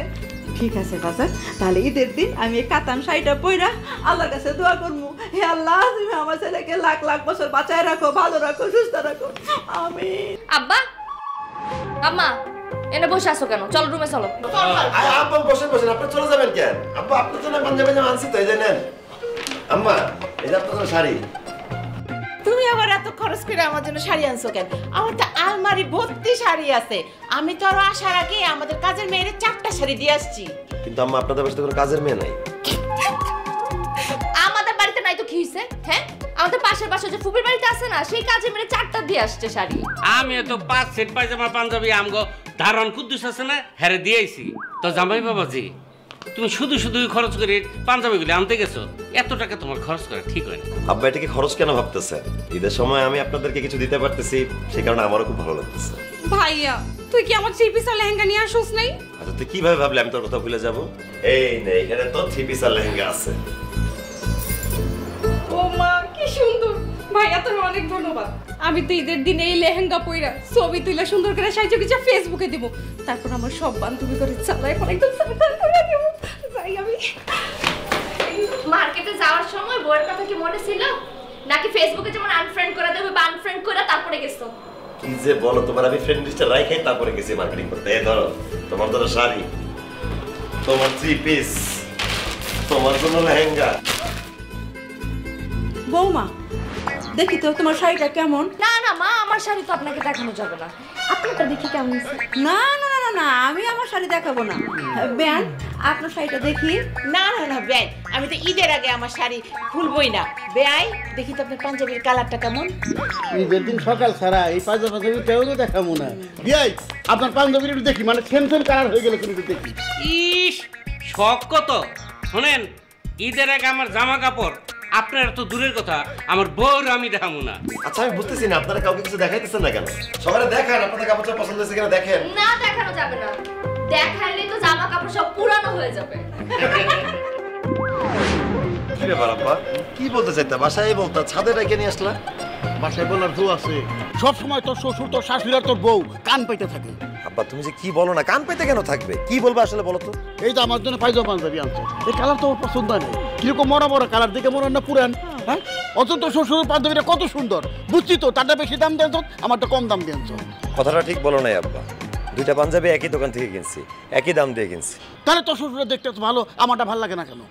ঠিক আছে বাজান, তাহলে ঈদের দিন আমি এই কাতান শাড়িটা পইরা আল্লাহর কাছে দোয়া করবো, হে আল্লাহ তুমি আমার ছেলেকে লাখ লাখ বছর বাঁচায় রাখো, ভালো রাখো, সুস্থ রাখো, আমিন। আব্বা, আম্মা, এনে বসে আছো কেন? চলো রুমে চলো। আব্বা বসে বসেন, আপনি চলে যাবেন কেন? আব্বা আপনার জন্য পাঞ্জাবি জামা আনছি তো, এই যে নেন। আম্মা এই যে আপনার জন্য শাড়ি। তুমি আবার এত খরচ করে আমার জন্য শাড়ি আনছো কেন? আমার তো আলমারি ভর্তি শাড়ি আছে। আমি তো আরো আসার আগে আমাদের কাজের মেয়ের 4টা শাড়ি দিয়ে আসছি। কিন্তু আম্মা আপনাদের বাসায় কোনো কাজের মেয়ে নাই। আমাদের বাড়িতে নাই তো কি হইছে? হ্যাঁ, আমাদের পাশের বাসা যে ফুপির বাড়িতে আছে না, সেই কাজে মেরে 4টা দিয়ে আসছে শাড়ি। আমি তো 5 সেট পায়জামা পাঞ্জাবি আমগো ধারণ কুদ্দুস আছে না, হেরে দিয়েছি। তো জামাই বাবাজি, তুমি শুধু শুধু খরচ করে পাঞ্জাবিগুলি আনতে গেছো, এত টাকা তোমার খরচ করা ঠিক হয় না। আব্বা এটাকে খরচ কেন ভাবতেছেন? ঈদের সময় আমি আপনাদেরকে কিছু দিতে পারতেছি, সেই কারণে আমারও খুব ভালো লাগতেছে। ভাইয়া তুই কি আমার 3 পিসের লেহেঙ্গা নিয়ে আসোস নাই? আচ্ছা তুই কিভাবে ভাবলে আমি তোর কথা ভুলে যাব? এই নে, এখানে তো 3 পিসের লেহেঙ্গা আছে। ও মা কি সুন্দর! ভাইয়া তোর অনেক ধন্যবাদ। আমি তো ঈদের দিন এই লেহেঙ্গা পইরা ছবি তুলে সুন্দর করে সাইজে গুজে ফেসবুকে দিব, তারপর আমার সব বান্ধবী করে চালাই এখন একদম সাবধান করে দেব। যাই আমি। মার্কেটে যাওয়ার সময় বউয়ের কথা কি মনে ছিল? নাকি ফেসবুকে যেমন আনফ্রেন্ড করে দেবে বা আনফ্রেন্ড করে তারপরে গেছো? কি যে বলো, তোমার আমি ফ্রেন্ড লিস্টে রাখাই তারপরে গেছি মার্কেটিং করতে। এই ধরো তোমার জন্য শাড়ি, তোমার 3 পিস, তোমার জন্য লেহেঙ্গা। বৌমা দেখি তো তোমার শাড়িটা কেমন? না না মা, আমার শাড়ি তো আপনাকে দেখানো যাবে না। আপনারটা দেখি কেমন হয়েছে। না না না না না, আমি আমার শাড়ি দেখাবো না। বেন আপনার শাড়িটা দেখি। না না না বেন, আমি তো ঈদের আগে আমার শাড়ি খুলবই না। বেআই দেখি তো আপনার পাঞ্জাবির কালারটা কেমন। ঈদের দিন সকাল ছাড়া এই পায়জামা পাঞ্জাবিটাও তো দেখাবো না। বিয়াই আপনার পাঞ্জাবির একটু দেখি, মানে সেম কালার হয়ে গেলে কিন্তু দেখি। ইস, শখ কত! শোনেন, ঈদের আগে আমার জামা কাপড় আপনার তো দূরের কথা, আমার বউর আমি দেখাবো না। আচ্ছা আমি বুঝতেছি না আপনারা কাউকে কিছু দেখাইতেছেন না কেন? সবাই দেখান আপনাদের কাপড় চোপড় পছন্দ হয়েছে কিনা দেখেন। না দেখানো যাবে না, দেখাইলে তো জামা কাপড় সব পুরানো হয়ে যাবে। কি ব্যাপার আব্বা, কি বলতে চাইতা? বাসায় বলতা, ছাদে রেখে নিয়ে আসলা? বাসায় বলার জো আছে, সব সময় তোর শ্বশুর তোর শাশুড়ি আর তোর বউ কান পাইতে থাকে। আব্বা তুমি যে কি বলো না, কান পেতে কেন থাকবে? কি বলবো আসলে বলো তো? এই তো আমার জন্য পায়জামা পাঞ্জাবি আনছো, এই কালার তো আমার পছন্দ হয় না। কিরকম মরা মরা কালার, দেখে মনে হয় না পুরান। হ্যাঁ অথচ তোর শ্বশুরের পাঞ্জাবিটা কত সুন্দর, বুঝছি তো তারটা বেশি দাম দিয়ে আনছো, আমারটা কম দাম দিয়ে আনছো। কথাটা ঠিক বলো নাই আব্বা, 2টা পাঞ্জাবি একই দোকান থেকে কিনছি, একই দাম দিয়ে কিনছি। তাহলে তোর শ্বশুরের দেখতে তো ভালো, আমারটা ভালো লাগে না কেন?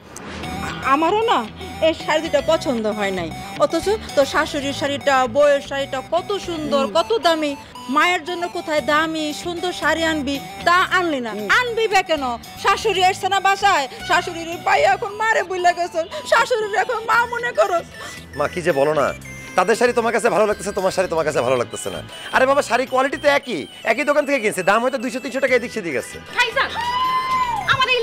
আমারও না এই শাড়ি দুটা পছন্দ হয় নাই, অথচ তোর শাশুড়ির শাড়িটা, বউয়ের শাড়িটা কত সুন্দর, কত দামি। মায়ের জন্য কোথায় দামি সুন্দর শাড়ি আনবি, তা আনলি না। আনবি বে কেন? শাশুড়ি এসছে না বাসায়, শাশুড়ির পাই এখন মারে বুইলা গেছে, শাশুড়ির এখন মা মনে করো। মা কি যে বলো না, তাদের শাড়ি তোমার কাছে ভালো লাগতেছে, তোমার শাড়ি তোমার কাছে ভালো লাগতেছে না। আরে বাবা শাড়ি কোয়ালিটি তো একই, একই দোকান থেকে কিনছে, দাম হয়তো 200-300 টাকা এদিক সেদিক আছে। ভাইজান আমার এই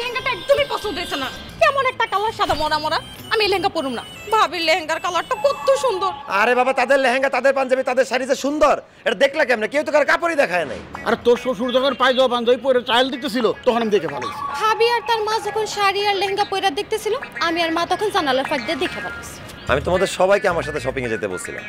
একদমই পছন্দ হয়েছে না। কেমন একটা কালার, সাদা মরা মরা। আমি এই লেহেঙ্গা পরুম না। ভাবির লেহেঙ্গার কালারটা কত সুন্দর। আরে বাবা, তাদের লেহেঙ্গা, তাদের পাঞ্জাবি, তাদের শাড়ি যে সুন্দর, এটা দেখলা কেমনে? কেউ তো কার কাপড়ই দেখায় নাই। আর তোর শ্বশুর যখন পায়জামা পাঞ্জাবি পরে ট্রায়াল দিতেছিল তখন আমি দেখে ফেলেছি। ভাবি আর তার মা যখন শাড়ি আর লেহেঙ্গা পরে দেখতেছিল, আমি আর মা তখন জানালার ফাঁক দিয়ে দেখে ফেলেছি। আমি তোমাদের সবাইকে আমার সাথে শপিং এ যেতে বলছিলাম,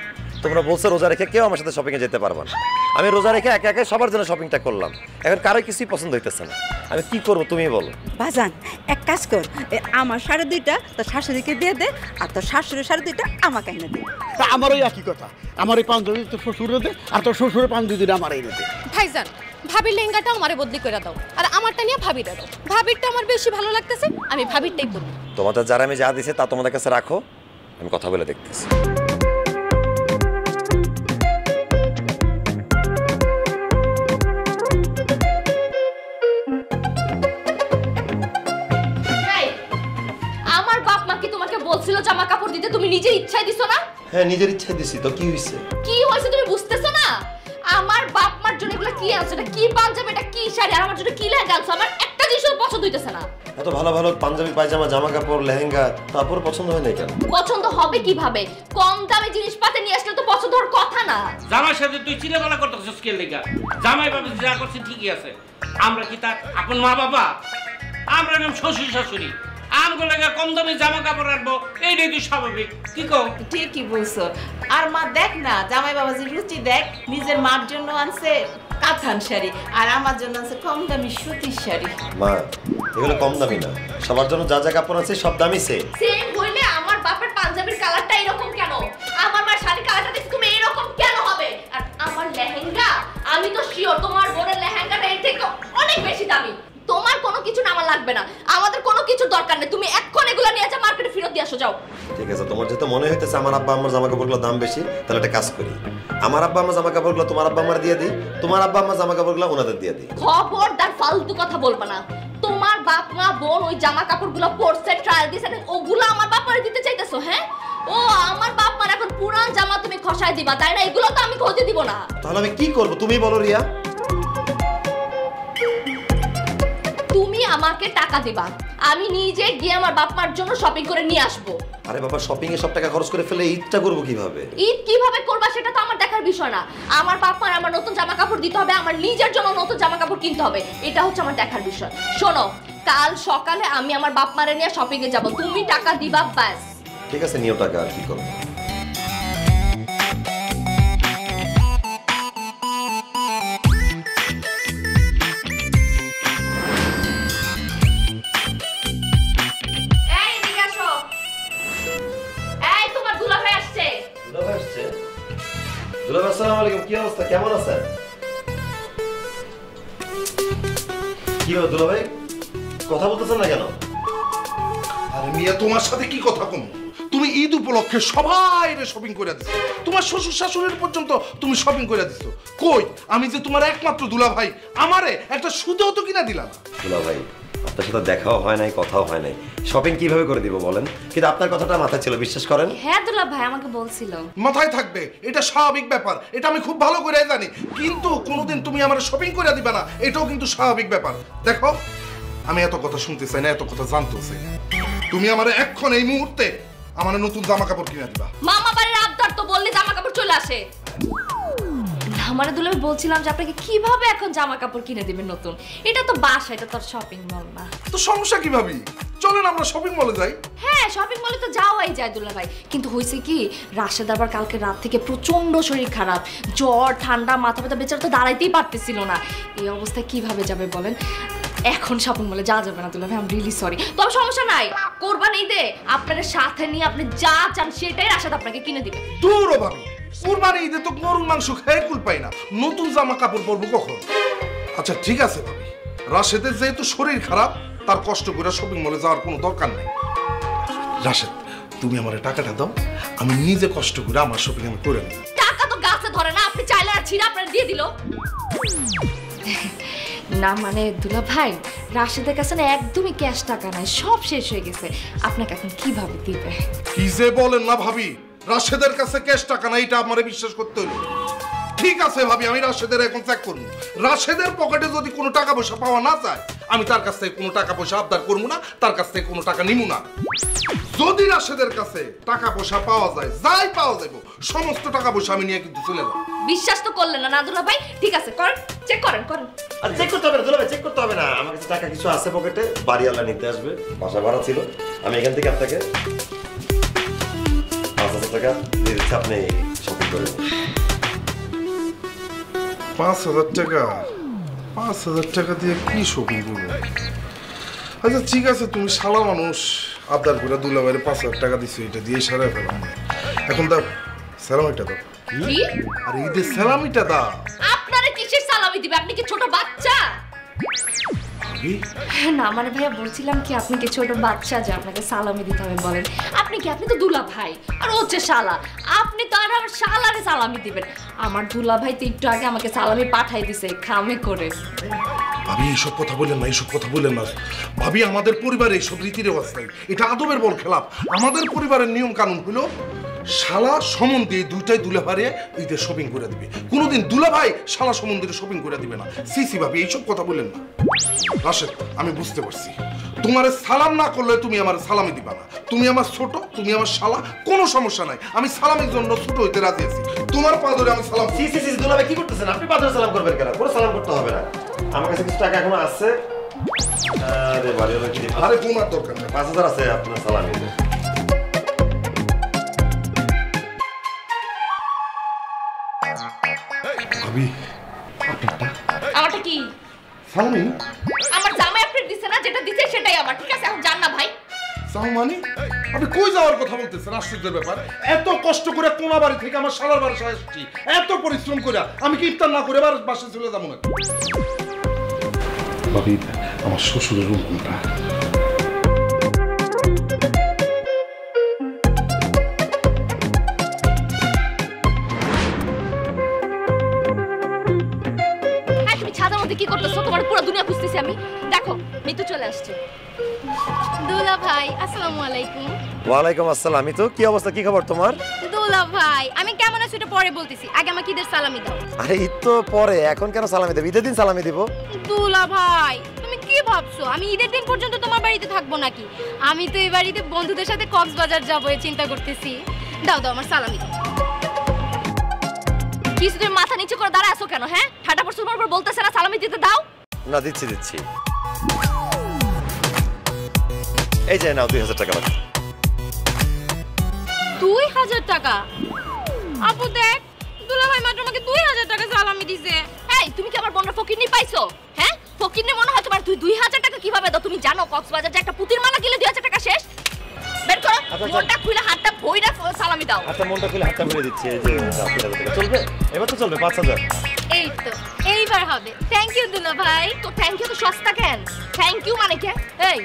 তোমরা বলছো রোজা রেখে কেউ আমার সাথে শপিং এ যেতে পারবে না। আমি রোজা রেখে একা একা সবার জন্য শপিংটা করলাম, এখন কারোই কিছুই পছন্দ হইতেছে না। আমি কি করবো তুমি বলো? বাজান এক কাজ কর, আমার শাড়ি দুইটা তোর শাশুড়িকে দিয়ে দে, আর তোর শাশুড়ির শাড়ি দুইটা আমাকে এনে দে। তা আমার ওই একই কথা, আমার এই পাঞ্জাবি তোর শ্বশুরে দে, আর তোর শ্বশুরের পাঞ্জাবি আমার এনে দে। ভাইজান, ভাবির লেহেঙ্গাটা আমারে বদলি করে দাও, আর আমারটা নিয়ে ভাবিটা দাও। ভাবিরটা আমার বেশি ভালো লাগতেছে, আমি ভাবিরটাই পরব। তোমাদের যারা আমি যা দিছে তা তোমাদের কাছে রাখো, আমি কথা বলে দেখতেছি। আমার বাপ মা কি তোমাকে বলছিল জামা কাপড় দিতে, তুমি নিজের ইচ্ছায় দিছো না? হ্যাঁ, নিজের ইচ্ছায় দিছি তো কি হইছে? কি হইছে তুমি বুঝতেছো না? আমার বাপ মার জন্য এগুলো কি আনছো? এটা কি পাঞ্জাবি, এটা কি শাড়ি, আর আমার জন্য কি লেহেঙ্গা আনছো? আমার একটা জিনিসও পছন্দ হইতেছে না। এত ভালো ভালো পাঞ্জাবি, পায়জামা, জামা কাপড়, লেহেঙ্গা, তারপর পছন্দ হয় না কেন? পছন্দ হবে কিভাবে? কম দামে জিনিসপাতি নিয়ে আসলে তো পছন্দ হওয়ার কথা না। জামাইয়ের সাথে তুই চিলেবেলা করতেছিস কে লেগা? জামাই বাবা যা করছে ঠিকই আছে, আমরা কি তার আপন মা বাবা? আমরা নাম শ্বশুর শাশুড়ি, আমগুলো কম দামে জামা কাপড় রাখবো, এইটাই তো স্বাভাবিক। কি কও? ঠিকই বলছো। আর মা দেখ না, জামাই বাবাজির রুচি দেখ, নিজের মার জন্য আনছে কাঁথান শাড়ি, আর আমার জন্য আনছে কম দামি সুতির শাড়ি। মা, এগুলো কম দামি না, সবার জন্য যা যা কাপড় আছে সব দামি সেম। সেম হইলে আমার বাপের পাঞ্জাবির কালারটা এরকম কেন? আমার মার শাড়ির কালারটা দেখি তুমি এরকম কেন হবে? আর আমার লেহেঙ্গা, আমি তো শিওর তোমার বোনের লেহেঙ্গাটা এর থেকে অনেক বেশি দামি। তোমার কোনো কিছু না আমার লাগবে না, আমাদের কোনো কিছু দরকার নেই। তুমি এখন এগুলো নিয়ে যা মার্কেটে ফেরত দিয়ে আসো, যাও। ঠিক আছে, তোমার যেহেতু মনে হইতেছে আমার আব্বা আমার জামা কাপড়গুলোর দাম বেশি, তাহলে একটা কাজ করি, আমার আব্বা আমার জামা কাপড়গুলো তোমার আব্বা আমার দিয়ে দিই, তোমার আব্বা আমার জামা কাপড়গুলো ওনাদের দিয়ে দিই। খবরদার ফালতু কথা বলবা না। তোমার বাপ মা বোন ওই জামা কাপড়গুলো পরছে, ট্রায়াল দিছে, ওগুলো আমার বাপ মারে দিতে চাইতেছো? হ্যাঁ, ও আমার বাপ মার এখন পুরান জামা তুমি খসায় দিবা, তাই না? এগুলো তো আমি খোঁজে দিব না। তাহলে আমি কি করব তুমি বলো রিয়া? তুমি আমাকে টাকা দিবা, আমি নিজে গিয়ে আমার বাপ মার জন্য শপিং করে নিয়ে আসবো। আরে বাবা, শপিং এ সব টাকা খরচ করে ফেলে ঈদটা করব কিভাবে? ঈদ কিভাবে করবা সেটা তো আমার দেখার বিষয় না। আমার বাপ মার আমার নতুন জামা কাপড় দিতে হবে, আমার নিজের জন্য নতুন জামা কাপড় কিনতে হবে, এটা হচ্ছে আমার দেখার বিষয়। শোনো, কাল সকালে আমি আমার বাপ মারে নিয়ে শপিং এ যাব, তুমি টাকা দিবা ব্যাস। ঠিক আছে, নিও টাকা, আর কি করব? এই এদিকে আসো। এই তোমার দুলাভাই আসছে। দুলাভাই আসছে? দুলাভাই, আসসালামু আলাইকুম, কি অবস্থা, কেমন আছেন? কি হলো দুলাভাই, কথা বলতেছেন না কেন? আরে মিয়া, তোমার সাথে কি কথা কম? তুমি ঈদ উপলক্ষে সবাই শপিং করে দিছো, তোমার শ্বশুর শাশুড়ির পর্যন্ত তুমি শপিং করে দিছো। কই আমি যে তোমার একমাত্র দুলা ভাই, আমারে একটা সুদেও তো কিনা দিলা না। দুলাভাই, আপনার সাথে দেখাও হয় নাই, কথাও হয় নাই, শপিং কিভাবে করে দিব বলেন? কিন্তু আপনার কথাটা মাথায় ছিল, বিশ্বাস করেন। হ্যাঁ দুলাভাই আমাকে বলছিল। মাথায় থাকবে, এটা স্বাভাবিক ব্যাপার, এটা আমি খুব ভালো করে জানি। কিন্তু কোনোদিন তুমি আমার শপিং করে দিবা না, এটাও কিন্তু স্বাভাবিক ব্যাপার। দেখো, আমি এত কথা শুনতে চাই না, এত কথা জানতেও চাই না। তুমি আমার এখন এই মুহূর্তে আমার নতুন জামা কাপড় কিনে দিবা। মামা বাড়ির আবদার তো বললে জামা কাপড় চলে আসে। আমার দুলাভাই বলছিলাম যে আপনাকে কিভাবে এখন জামা কাপড় কিনে দিবেন নতুন, এটা তো বাসা, এটা তো শপিং মল না। তো সমস্যা কি ভাবি? চলেন আমরা শপিং মলে যাই। হ্যাঁ, শপিং মলে তো যাওয়াই যায় দুলাভাই, কিন্তু হয়েছে কি, রাশেদ আবার কালকে রাত থেকে প্রচন্ড শরীর খারাপ, জ্বর, ঠান্ডা, মাথা ব্যথা, বেচারা তো দাঁড়াইতেই পারতেছিল না। এই অবস্থায় কিভাবে যাবে বলেন? এখন শপিং মলে যাওয়া যাবে না দুলাভাই, আই এম রিয়েলি সরি। তবে সমস্যা নাই, কোরবানি ঈদে আপনাদের সাথে নিয়ে আপনি যা চান সেটাই রাশেদ আপনাকে কিনে দিবে। দূর ভাবি, কোরবানি ঈদে তো গরুর মাংস খেয়ে কুল পাই না, নতুন জামা কাপড় পরবো কখন? আচ্ছা ঠিক আছে ভাবি, রাশেদের যেহেতু শরীর খারাপ, তার কষ্ট করে শপিং মলে যাওয়ার কোনো দরকার নেই। রাশেদ, তুমি আমার টাকাটা দাও, আমি নিজে কষ্ট করে আমার শপিং আমি করে নেব। টাকা তো গাছে ধরে না, আপনি চাইলে আর ছিঁড়ে আপনার দিয়ে দিল না। মানে দুলাভাই, রাশেদের কাছে না একদমই ক্যাশ টাকা নাই, সব শেষ হয়ে গেছে, আপনাকে এখন কিভাবে দিবে? কি যে বলেন না ভাবি, রাশেদের কাছে ক্যাশ টাকা না, এটা আমারে বিশ্বাস করতে হইল। ঠিক আছে ভাবি, আমি রাশেদের এখন চেক করব। রাশেদের পকেটে যদি কোনো টাকা পয়সা পাওয়া না যায়, আমি তার কাছ থেকে কোনো টাকা পয়সা আবদার করবো না, তার কাছ থেকে কোনো টাকা নিবো না। যদি রাশেদের কাছে টাকা পয়সা পাওয়া যায়, যাই পাওয়া যাবে, সমস্ত টাকা পয়সা আমি নিয়ে কিন্তু চলে যাবো। বিশ্বাস তো করলেন না দুলা ভাই? ঠিক আছে, করেন, চেক করেন। আর চেক করতে হবে না দুলা ভাই, চেক করতে হবে না। আমার কাছে টাকা কিছু আছে পকেটে, বাড়িওয়ালা নিতে আসবে, বাসা ভাড়া ছিল, আমি এখান থেকে আপনাকে 5,000 টাকা দিয়ে দিচ্ছি, আপনি শপিং করে নিন। 5,000 টাকা? 5,000 টাকা দিয়ে কি শপিং করবো? আচ্ছা ঠিক আছে, তুমি শালা মানুষ, আবদার করে দুলাভাইয়ের 5,000 টাকা দিচ্ছ, এটা দিয়ে সারা ফেলাম। এখন দাও স্যালামিটা দাও। কি? আরে ঈদের স্যালামিটা দাও। আপনারে কিসের সালামি দিবে? আপনি কি ছোট বাচ্চা? না মানে ভাইয়া বলছিলাম কি, আপনি কি ছোট বাচ্চা যে আপনাকে সালামি দিতে হবে বলেন? আপনি তো দুলা ভাই আর ও হচ্ছে শালা, আপনি তো আর আমার শালারে সালামি দিবেন। আমার দুলা ভাই তো একটু আগে আমাকে সালামি পাঠাই দিছে খামে করে। ভাবি এইসব কথা বললেন না, এইসব কথা বললেন না ভাবি। আমাদের পরিবারে এইসব রীতি রেওয়াজ নাই, এটা আদবের বল খেলাপ। আমাদের পরিবারের নিয়ম কানুন হলো শালা সমন দিয়ে দুইটাই দুলাভাইয়ে ঈদের শপিং করে দিবে, কোনোদিন দুলাভাই শালা সমন দিয়ে শপিং করে দিবে না। সিসি ভাবি এইসব কথা বললেন না। রাশেদ, আমি বুঝতে পারছি তোমার সালাম না করলে তুমি আমার সালামি দিবা না। তুমি আমার ছোট, তুমি আমার শালা, কোনো সমস্যা নাই, আমি সালামের জন্য ছোট হইতে রাজি আছি। তোমার পা ধরে আমি সালাম। সিসি দুলা ভাই কি করতেছেন? আপনি পা ধরে সালাম করবেন কেন? কোনো সালাম করতে হবে না, আমার কাছে কিছু টাকা এখনো আছে। আরে বাড়িওয়ালা কি? আরে তোমার দরকার নেই, 5,000 আছে, আপনার সালামি দেন। ভাবি আমারটা কি? সালামি? আমার জামাই আপনি দিছে না, যেটা দিছে সেটাই আমার। ঠিক আছে, এখন যান না ভাই। যাও মানে? আপনি কই যাওয়ার কথা বলতেছেন? আশ্চর্যের ব্যাপার। এত কষ্ট করে কোনা বাড়ি থেকে আমার শালার বাড়ি আসছি, এত পরিশ্রম করে, আমি কি ইফতার না করে এবার বাসায় চলে যাবো না? ভাবি, আমার শ্বশুরের রুম কোনটা? কি করতেছো? তোমার পুরো দুনিয়া খুঁজতেছি আমি। দেখো মিতু চলে আসছে। দুলা ভাই আসসালামু আলাইকুম। ওয়ালাইকুম আসসালাম। মিতু, কি অবস্থা, কি খবর তোমার? দুলা ভাই আমি কেমন আছি এটা পরে বলতেছি, আগে আমাকে ঈদের সালামি দাও। আরে ঈদ তো পরে, এখন কেন সালামি দেব? ঈদের দিন সালামি দিব। দুলা ভাই তুমি কি ভাবছো আমি ঈদের দিন পর্যন্ত তোমার বাড়িতে থাকবো নাকি? আমি তো এই বাড়িতে বন্ধুদের সাথে কক্সবাজার যাবো এই চিন্তা করতেছি। দাও দাও আমার সালামি দাও। কিছু তুমি মাথা নিচু করে দাঁড়ায় আছো কেন? হ্যাঁ, ঠাটা পড়ছো তোমার উপর, বলতেছ না সালামি দিতে দাও। না, দিচ্ছি। এই যে নাও 2,000 টাকা লাগবে। 2,000 টাকা? আপু দেখ, দুলা ভাই মাত্র আমাকে 2,000 টাকা সালামি দিছে। এই তুমি কি আমার বোনের ফকিরনি পাইছো? হ্যাঁ, ফকিরনি মনে হয় তোমার। 2,000 টাকা কিভাবে দাও? তুমি জানো কক্সবাজার যে একটা পুতির মালা কিনলে 2,000 টাকা শেষ? বের করো, মনটা খুলে হাতটা ভইরা সালামি দাও। আচ্ছা, মনটা খুলে হাতটা ভরে দিচ্ছি। এই যে 2,000 টাকা চলবে, এবার তো চলবে 5,000। এই তো এইবার হবে। থ্যাংক ইউ দুলা ভাই। তো থ্যাংক ইউ তো সস্তা কেন? থ্যাংক ইউ মানে কি? এই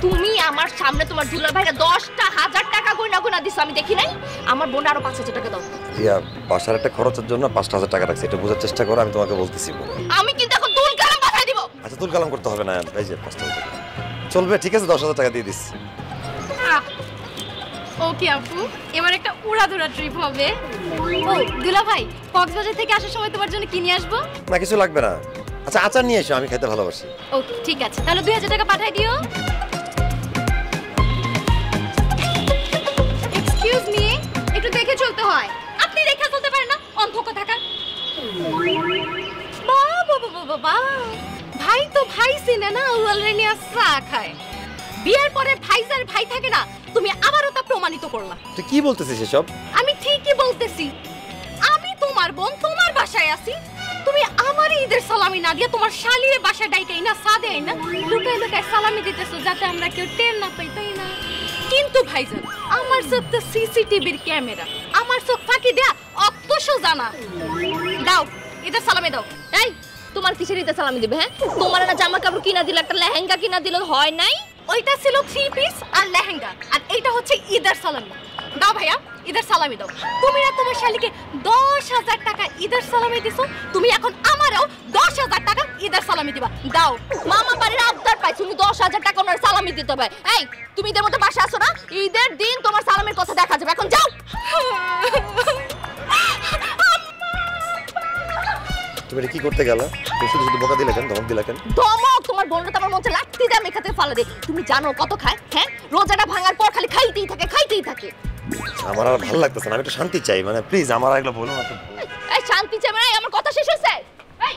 তুমি আমার সামনে তোমার দুলা ভাইরা 10টা 1,000 টাকা গয়না দিছো, আমি দেখি নাই? আমার বোন আরো 5,000 টাকা দাও। ইয়া, বাসার একটা খরচের জন্য 5,000 টাকা রাখছি, এটা বোঝার চেষ্টা করো, আমি তোমাকে বলতেছি। আমি কিন্তু এখন তুল কালাম পাঠাই দিব। আচ্ছা, তুল কালাম করতে হবে না, এই যে 5,000 টাকা চলবে। ঠিক আছে, 10,000 টাকা দিয়ে দিচ্ছি। ওকে আপু, এবার একটা উড়াধুরা ট্রিপ হবে। ও দুলা ভাই, কক্সবাজার থেকে আসার সময় তোমার জন্য কি নিয়ে আসবো? না, কিছু লাগবে না। আচ্ছা, আচার নিয়ে এসো, আমি খেতে ভালোবাসি। ওকে ঠিক আছে, তাহলে 2,000 টাকা পাঠাই দিও। এক্সকিউজ মি, একটু দেখে চলতে হয়। আপনি দেখে চলতে পারেন না? অন্ধক থাকা। বাবা, ভাই তো ভাই চিনে না, অলরেডি চা খায়। বিয়ের পরে ভাইজার ভাই থাকে না, তুমি আবারও তা প্রমাণিত করলা। তুই কি বলতেছিস এসব? আমি ঠিকই বলতেছি। আমি তোমার বোন, তোমার বাসায় আছি, তুমি আমার ঈদের সালামি না দিয়ে তোমার শালির বাসা ডাইকাই না, সাদে আই না, লুকায় লুকায় সালামি দিতেছো যাতে আমরা কেউ টের না পাই, তাই না? কিন্তু ভাইজান, আমার চোখ তো সিসিটিভির ক্যামেরা, আমার চোখ ফাঁকি দেয়া অত সোজা না। দাও ঈদের সালামি দাও। এই তোমার কিসের ঈদের সালামি দিবে? হ্যাঁ, তোমার না জামা কাপড় কিনা দিল, একটা লেহেঙ্গা কিনা দিল, হয় নাই? ওইটা ছিল 3 পিস আর লেহেঙ্গা, আর এইটা হচ্ছে ঈদের সালামি। দাও ভাইয়া ঈদের সালামি দাও। তুমি না তোমার শালিকে 10,000 টাকা ঈদের সালামি দিছো, তুমি এখন আমারও 10,000 টাকা ঈদের সালামি দিবা। দাও। মামা বাড়ির আবদার পাই, তুমি 10,000 টাকা ওনার সালামি দিতে হবে। এই তুমি ঈদের মতো বাসা আসো না, ঈদের দিন তোমার সালামের কথা দেখা যাবে। এখন যাও। তুমি এটা কি করতে গেলা? তুমি শুধু শুধু বকা দিলে কেন, ধমক দিলা কেন? ধমক? তোমার বোনটা তো আমার মধ্যে লাগতে দেয়, আমি এখান থেকে ফালা দিই। তুমি জানো কত খায়? হ্যাঁ, রোজাটা ভাঙার পর খালি খাইতেই থাকে, খাইতেই থাকে। আমার আর ভালো লাগতেছে না, আমি একটু শান্তি চাই। মানে প্লিজ আমার আর এগুলো বলো না তো। এই শান্তি চাই মানে? আমার কথা শেষ হয়েছে? এই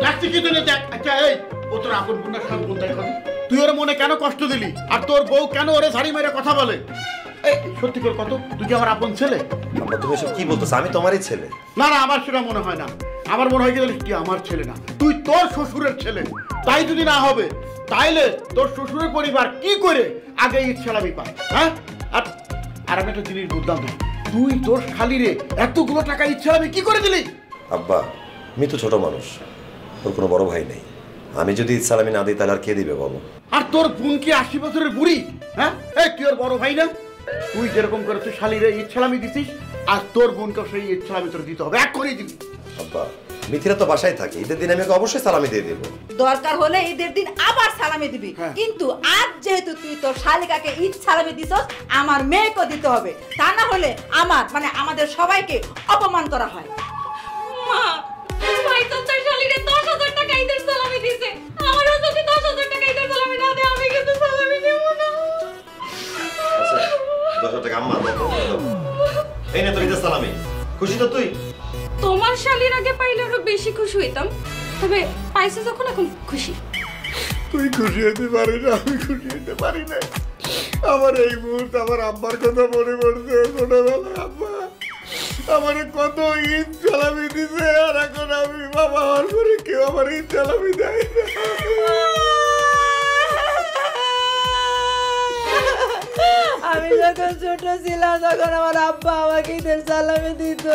ডাকছি কি তুই? দেখ, আচ্ছা এই ও তোর আপন বোনের সব বোন তাই করে, তুই ওর মনে কেন কষ্ট দিলি? আর তোর বউ কেন ওরে ঝাড়ি মেরে কথা বলে? এই সত্যি করে কত, তুই কি আমার আপন ছেলে? আব্বা তুমি এসব কি বলতেছো? আমি তোমারই ছেলে। না না, আমার সেটা মনে হয় না। আমার মনে হয় কি জানিস, তুই আমার ছেলে না, তুই তোর শ্বশুরের ছেলে। তাই যদি না হবে তাইলে তোর শ্বশুরের পরিবার কি করে আগে ঈদ ছাড়াবি পায়? হ্যাঁ, আর আমি একটা জিনিস বুঝলাম না, তুই তোর শালিরে এতগুলো টাকা ঈদ ছাড়াবি কি করে দিলি? আব্বা আমি তো ছোট মানুষ, তোর কোনো বড় ভাই নেই। আমি যদি ঈদ সালামি না দিই তাহলে আর কে দিবে বলো? আর তোর বোন কি 80 বছরের বুড়ি? হ্যাঁ, এই তুই ওর বড় ভাই না? তুই যেরকম করে তুই শালিরে ঈদ ছালামি দিছিস, আর তোর বোনকে সেই ঈদ ছালামি তোর দিতে হবে, এক করেই দিবি। আব্বা মিথিরা তো বাসায় থাকে, ঈদের দিন আমি ওকে অবশ্যই সালামি দিয়ে দেবো। দরকার হলে ঈদের দিন আবার সালামি দিবি, কিন্তু আজ যেহেতু তুই তোর শালিকাকে ঈদ সালামি দিছস, আমার মেয়েকে দিতে হবে। তা না হলে আমার মানে আমাদের সবাইকে অপমান করা হয়। মা, ভাই তো তার শালিরে 10,000 টাকা ঈদের সালামি দিছে। আমারও যদি 10,000 টাকা ঈদের সালামি না দেয়, আমি কিন্তু সালামি দেব না। আচ্ছা 10,000 টাকা আম্মা দাও। এই নে তোর ঈদের সালামি। খুশি তো তুই? তোমার শালির আগে পাইলে আরো বেশি খুশি হইতাম, তবে পাইছে যখন এখন খুশি। তুই খুশি হতে পারি না, আমি খুশি হতে পারি না। আমার এই মুহূর্তে আমার আব্বার কথা মনে পড়ছে। ছোটবেলা আব্বা আমার কত ঈদ সালামি দিছে, আর এখন আমি বাবা হওয়ার পরে কেউ আমার ঈদ সালামি দেয় না। আমি যখন ছোট ছিলাম তখন আমার আব্বা আমাকে ঈদের সালামি দিত।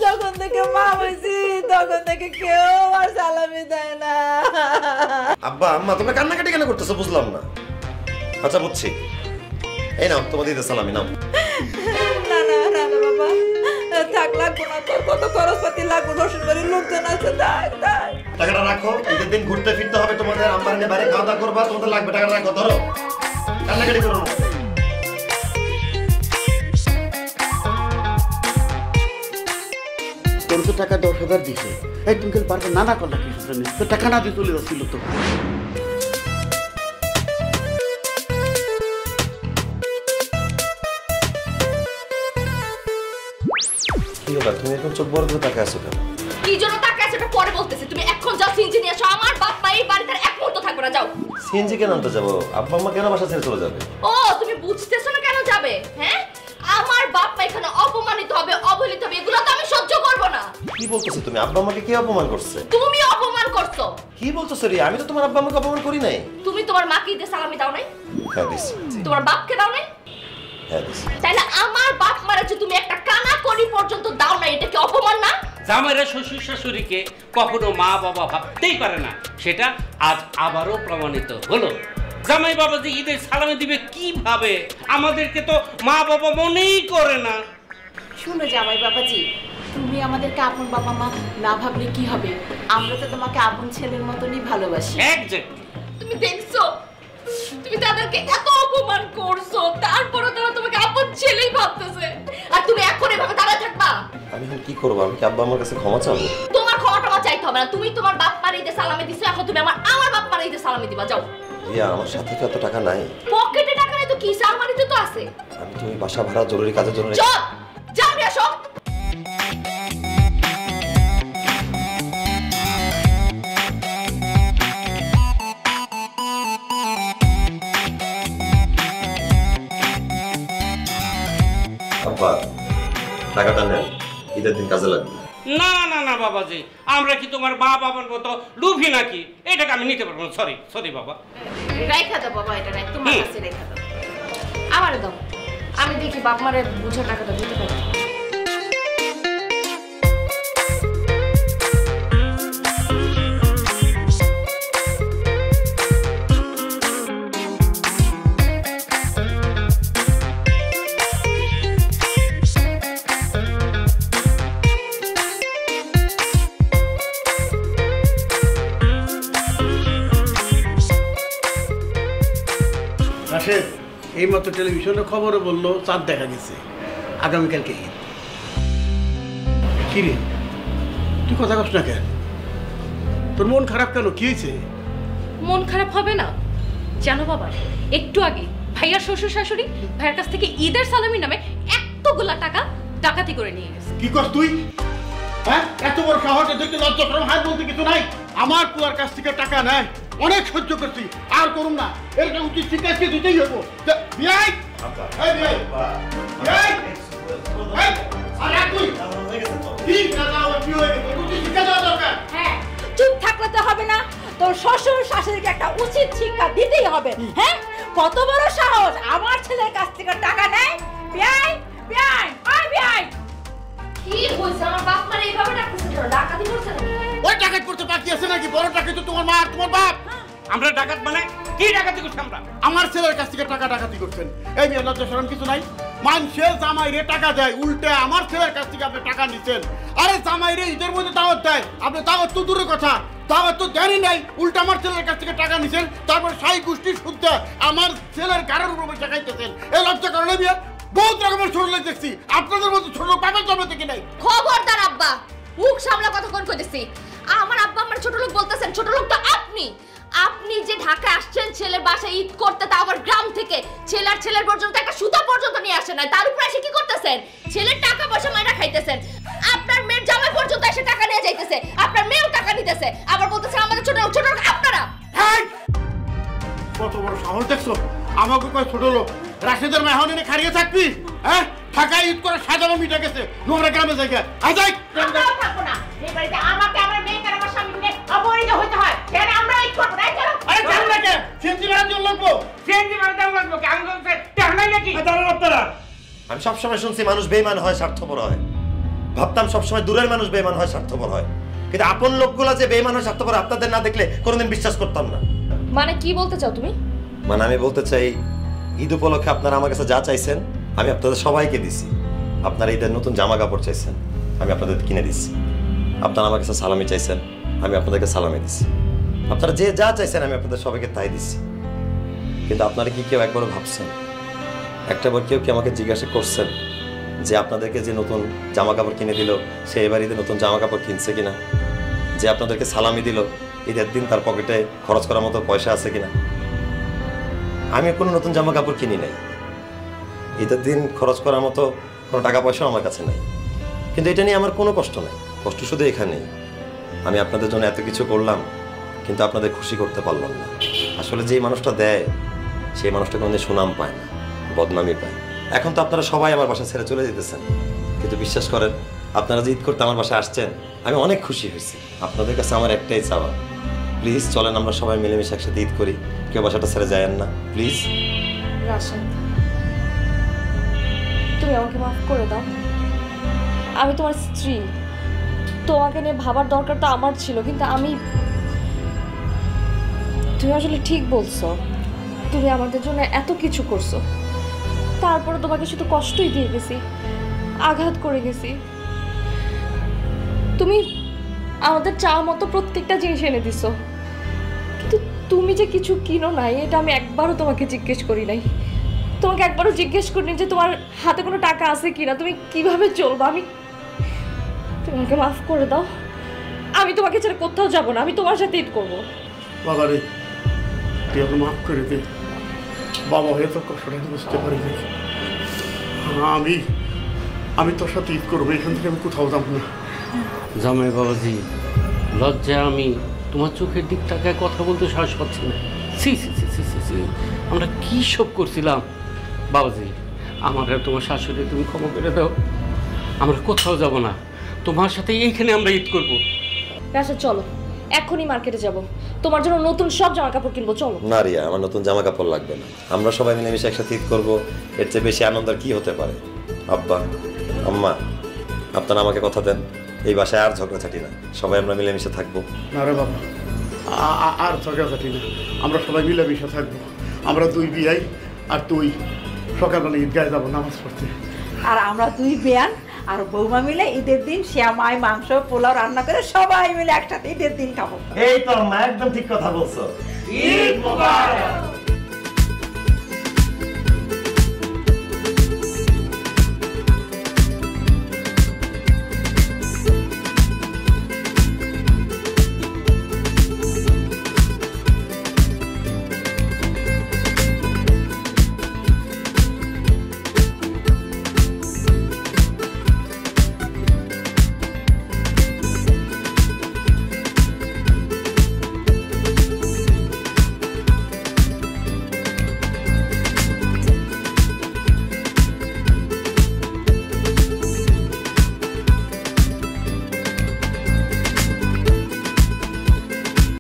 যখন থেকে মা হয়েছি তখন থেকে কেউ আমার সালামি দেয় না। আব্বা আম্মা তোমরা কান্নাকাটি কেন করতেছো বুঝলাম না। আচ্ছা বুঝছি, এই নাও তোমাদের ঈদের সালামি নাও। না না না না বাবা, থাক, লাগবো না। তোর কত খরচপাতি লাগবো, শ্বশুর বাড়ির লোকজন আছে। থাক থাক, টাকাটা রাখো, ঈদের দিন ঘুরতে ফিরতে হবে তোমাদের, আম্মার নিয়ে বাইরে খাওয়া দাওয়া করবা, তোমাদের লাগবে টাকা। রাখো, ধরো, কান্নাকাটি করো না। তোর তো টাকা 10,000 দিছে, এই তুমি পারবে না না করলা কিছু জানিস তো, টাকা না দিয়ে চলে যাচ্ছিল তো। কি হলো, তুমি এখন চোখ বড় করে তাকায় আছো কেন? কি জন্য টাকা আছে এটা পরে বলতেছি। তুমি এখন যাও সিএনজি নিয়ে আসো। আমার বাপ মা এই বাড়িতে আর এক মুহূর্ত থাকবে না, যাও। সিএনজি কেন আনতে যাবো? আব্বা আম্মা কেন বাসা ছেড়ে চলে যাবে? ও তুমি বুঝতেছো না কেন যাবে? হ্যাঁ, আমার বাপ মা এখানে অপমানিত হবে, অবহেলিত হবে, এগুলো তো আমি সহ্য করব না। কি বলতেছো তুমি? আব্বা আম্মাকে কে অপমান করছে? তুমি অপমান করছো। কি বলতেছো রে? আমি তো তোমার আব্বা আম্মাকে অপমান করি নাই। তুমি তোমার মাকে ঈদের সালামি দাও নাই? হ্যাঁ দিছি। তোমার বাপকে দাও নাই? হ্যাঁ দিছি। তাইলে আমার বাপ মারা যে তুমি একটা কানা করি পর্যন্ত দাও না, এটা কি অপমান না? জামাইরা শ্বশুর শাশুড়িকে কখনো মা বাবা ভাবতেই পারে না, সেটা আজ আবারও প্রমাণিত হলো। জামাই বাবা যে ঈদের সালামি দিবে কিভাবে, আমাদেরকে তো মা বাবা মনেই করে না। শুনো জামাই বাবাজি, তুমি আমাদেরকে আপন বাবা মা না ভাবলে কি হবে? আমরা তো তোমাকে আপন ছেলের মতনই ভালোবাসি। এক্স্যাক্টলি। তুমি দেখছো তুমি তাদেরকে এত অপমান করছো, তারপরও তারা তোমাকে আপন ছেলেই ভাবতেছে, আর তুমি এখন এভাবে দাঁড়ায় থাকবা? আমি এখন কি করবো? আমি কি আব্বা আম্মার কাছে ক্ষমা চাবো? তোমার ক্ষমা চাইতে হবে না। তুমি তোমার বাপ মার ঈদের সালামি দিছো, এখন তুমি আমার বাপ মার ঈদের সালামি দিবা, যাও। রিয়া আমার সাথে তো এত টাকা নাই। পকেটে টাকা নাই তো কি, আলমারিতে তো আছে। আমি তো ওই বাসা ভাড়া জরুরি কাজের জন্য। চল, যাও নিয়ে আসো। আব্বা টাকাটা নেন, ঈদের দিন কাজে লাগবে। না না না বাবাজি, আমরা কি তোমার মা বাবার মতো লুভি নাকি? এটাকে আমি নিতে পারবো না। সরি বাবা। রেখা দাও বাবা, এটা রাখ, তোমার কাছে রেখা দাও। আমারে দাও, আমি দেখি বাপ মারে বুঝে টাকাটা দিতে পারি। রাশেদ, এইমাত্র টেলিভিশনে খবরে বললো চাঁদ দেখা গেছে, আগামীকালকে ঈদ। কি রে তুই কথা কস না কেন? তোর মন খারাপ কেন? কি হয়েছে? মন খারাপ হবে না জানো বাবা, একটু আগে ভাইয়ার শ্বশুর শাশুড়ি ভাইয়ের কাছ থেকে ঈদের সালামি নামে এতগুলা টাকা ডাকাতি করে নিয়ে গেছে। কি কস তুই? হ্যাঁ, এত বড় সাহস, এদেরকে লজ্জা শরম হাত বলতে কিছু নাই? আমার পুয়ার কাছ থেকে টাকা নেয়, অনেক সহ্য করছি, আর করুন না। এরকম উচিত শিক্ষা দিতেই হবো। বিয়াই এই বিয়াই বিয়াই এই আরে তুই কি টাকা কি হয়ে গেছে? উচিত শিক্ষা দেওয়া দরকার। হ্যাঁ, চুপ থাকলে তো হবে না, তোর শ্বশুর শাশুড়িকে একটা উচিত শিক্ষা দিতেই হবে। হ্যাঁ, কত বড় সাহস আমার ছেলের কাছ থেকে টাকা নেয়? বিয়াই বিয়াই ওই বিয়াই, কি হইছে? আমার বাপ মানে এইভাবে ডাকতেছে কেন? ডাকাতি করছে নাকি? ওই ডাকাত করতে বাকি আছে নাকি? বড় ডাকাত তো তোমার মা আর তোমার বাপ। আমরা ডাকাত মানে কি ডাকাতি করছি আমরা? আমার ছেলের কাছ থেকে টাকা ডাকাতি করছেন। এই মেয়ে লজ্জা শরম কিছু নাই? মানুষের জামাইরে টাকা দেয়, উল্টে আমার ছেলের কাছ থেকে আপনি টাকা নিচ্ছেন। আরে জামাইরে ঈদের মধ্যে দাওয়াত দেয়, আপনি দাওয়াত তো দূরের কথা, দাওয়াত তো দেনই নাই, উল্টে আমার ছেলের কাছ থেকে টাকা নিচ্ছেন। তারপর সাই গোষ্ঠী শুনতে আমার ছেলের গাড়ির উপর বসে খাইতেছেন। এই লজ্জা কারণে বিয়ে বহুত রকমের ছোট লোক দেখছি, আপনাদের মতো ছোট লোক পাবেন জন্ম থেকে নাই। খবরদার আব্বা, মুখ সামলা কথা কোন কইতেছি? আমার আব্বা আমার ছোট লোক বলতেছেন? ছোট লোক তো আপনি। আপনি যে ঢাকায় আসছেন ছেলের বাসায় ঈদ করতে, তা আবার গ্রাম থেকে, ছেলের পর্যন্ত একটা সুতা পর্যন্ত নিয়ে আসেন না, তার উপর এসে কি করতেছেন? ছেলের টাকা পয়সা মাইরা খাইতেছেন। আপনার মেয়ের জামাই পর্যন্ত এসে টাকা নিয়ে যাইতেছে, আপনার মেয়েও টাকা নিতেছে, আবার বলতেছে আমাদের ছোট লোক আপনারা। কত বড় সাহস দেখছো? আমাকে কয় ছোট লোক, রাশেদের মেহমানে খাড়িয়ে থাকবি? হ্যাঁ, ঢাকায় ঈদ করে সাজানো মিটে গেছে, নোংরা গ্রামে জায়গা আজাই থাকবো না এই বাড়িতে। আমাকে আমার মেয়েকে আমার স্বামীকে অপমানিত হতে হয়, কেন আমরা ঈদ করবো না? চলো। আরে জান না কে সিএনজি ভাড়া দিয়ে লাগবো, সিএনজি ভাড়া দেওয়া লাগবে কি? আমি বলছি টাকা নাই নাকি? আপনারা আমি সবসময় শুনছি মানুষ বেঈমান হয়, স্বার্থপর হয়। ভাবতাম সবসময় দূরের মানুষ বেঈমান হয়, স্বার্থপর হয়, কিন্তু আপন লোকগুলো যে বেঈমান হয়, স্বার্থপর, আপনাদের না দেখলে কোনোদিন বিশ্বাস করতাম না। মানে কি বলতে চাও তুমি? মানে আমি বলতে চাই, ঈদ উপলক্ষে আপনারা আমার কাছে যা চাইছেন আমি আপনাদের সবাইকে দিছি। আপনারা ঈদের নতুন জামা কাপড় চাইছেন, আমি আপনাদের কিনে দিচ্ছি। আপনারা আমার কাছে সালামি চাইছেন, আমি আপনাদেরকে সালামি দিচ্ছি। আপনারা যে যা চাইছেন আমি আপনাদের সবাইকে তাই দিচ্ছি। কিন্তু আপনারা কি কেউ একবারও ভাবছেন, একটাবার কেউ কি আমাকে জিজ্ঞাসা করছেন যে আপনাদেরকে যে নতুন জামা কাপড় কিনে দিল সে এবার ঈদে নতুন জামা কাপড় কিনছে কিনা? যে আপনাদেরকে সালামি দিল ঈদের দিন তার পকেটে খরচ করার মতো পয়সা আছে কিনা? আমি কোনো নতুন জামা কাপড় কিনি নাই, ঈদের দিন খরচ করার মতো কোনো টাকা পয়সাও আমার কাছে নাই। কিন্তু এটা নিয়ে আমার কোনো কষ্ট নাই, কষ্ট শুধু এখানেই। আমি আপনাদের জন্য এত কিছু করলাম কিন্তু আপনাদের খুশি করতে পারলাম না। আসলে যেই মানুষটা দেয় সেই মানুষটা কোনোদিন সুনাম পায় না, বদনামি পায়। এখন তো আপনারা সবাই আমার বাসা ছেড়ে চলে যেতেছেন, কিন্তু বিশ্বাস করেন আপনারা যে ঈদ করতে আমার বাসায় আসছেন আমি অনেক খুশি হয়েছি। আপনাদের কাছে আমার একটাই চাওয়া, প্লিজ চলেন আমরা সবাই মিলেমিশে একসাথে ঈদ করি, কেউ বাসাটা ছেড়ে যায়েন না প্লিজ। রাশেদ, তুমি আমাকে মাফ করে দাও। আমি তোমার স্ত্রী, তোমাকে নিয়ে ভাবার দরকারটা আমার ছিল, কিন্তু তুমি আসলে ঠিক বলছো। তুমি আমাদের জন্য এত কিছু করছো, তারপরে তোমাকে শুধু কষ্টই দিয়ে গেছি, আঘাত করে গেছি। তুমি আমাদের চাওয়া মতো প্রত্যেকটা জিনিস এনে দিছো, কিন্তু তুমি যে কিছু কিনো নাই এটা আমি একবারও তোমাকে জিজ্ঞেস করি নাই। তোমাকে একবারও জিজ্ঞেস করিনি যে তোমার হাতে কোনো টাকা আছে কিনা, তুমি কিভাবে চলবা। তুমি আমাকে মাফ করে দাও। আমি তোমাকে ছেড়ে কোথাও যাবো না, আমি তোমার সাথে ঈদ করবো। বাবা রে, তুই আমাকে মাফ করে দে। বাবা হয়ে তোর কষ্টটা বুঝতে পারিনি। আমি তোর সাথে ঈদ করবো, এখান থেকে আমি কোথাও যাবো না। জামাই বাবাজি, লজ্জা আমি তোমার চোখের দিক তাকায় কথা বলতে সাহস পাচ্ছি না। সি সি সি সি সি সি, আমরা কী সব করছিলাম। বাবাজি, আমার তোমার শাশুড়ি তুমি ক্ষমা করে দাও, আমরা কোথাও যাব না, তোমার সাথে এইখানে আমরা ঈদ করবো। রাশেদ চলো, এখনই মার্কেটে যাব, তোমার জন্য নতুন সব জামা কাপড় কিনবো। চলো। না রিয়া, আমার নতুন জামা কাপড় লাগবে না, আমরা সবাই মিলেমিশে একসাথে ঈদ করবো, এর চেয়ে বেশি আনন্দ আর কি হতে পারে। আব্বা আম্মা, আপনারা আমাকে কথা দেন এই বাসায় আর ঝগড়াঝাটি না, সবাই আমরা মিলেমিশে থাকবো। না রে বাবা, আর ঝগড়াঝাটি না, আমরা সবাই মিলেমিশে থাকবো। আমরা দুই বিয়াই আর তুই সকালবেলা ঈদগাহে যাবো নামাজ পড়তে। আর আমরা দুই বেয়ান আর বৌমা মিলে ঈদের দিন শ্যামাই মাংস পোলাও রান্না করে সবাই মিলে একসাথে ঈদের দিন খাবো। এই তো একদম ঠিক কথা বলছো। ঈদ মুবারক।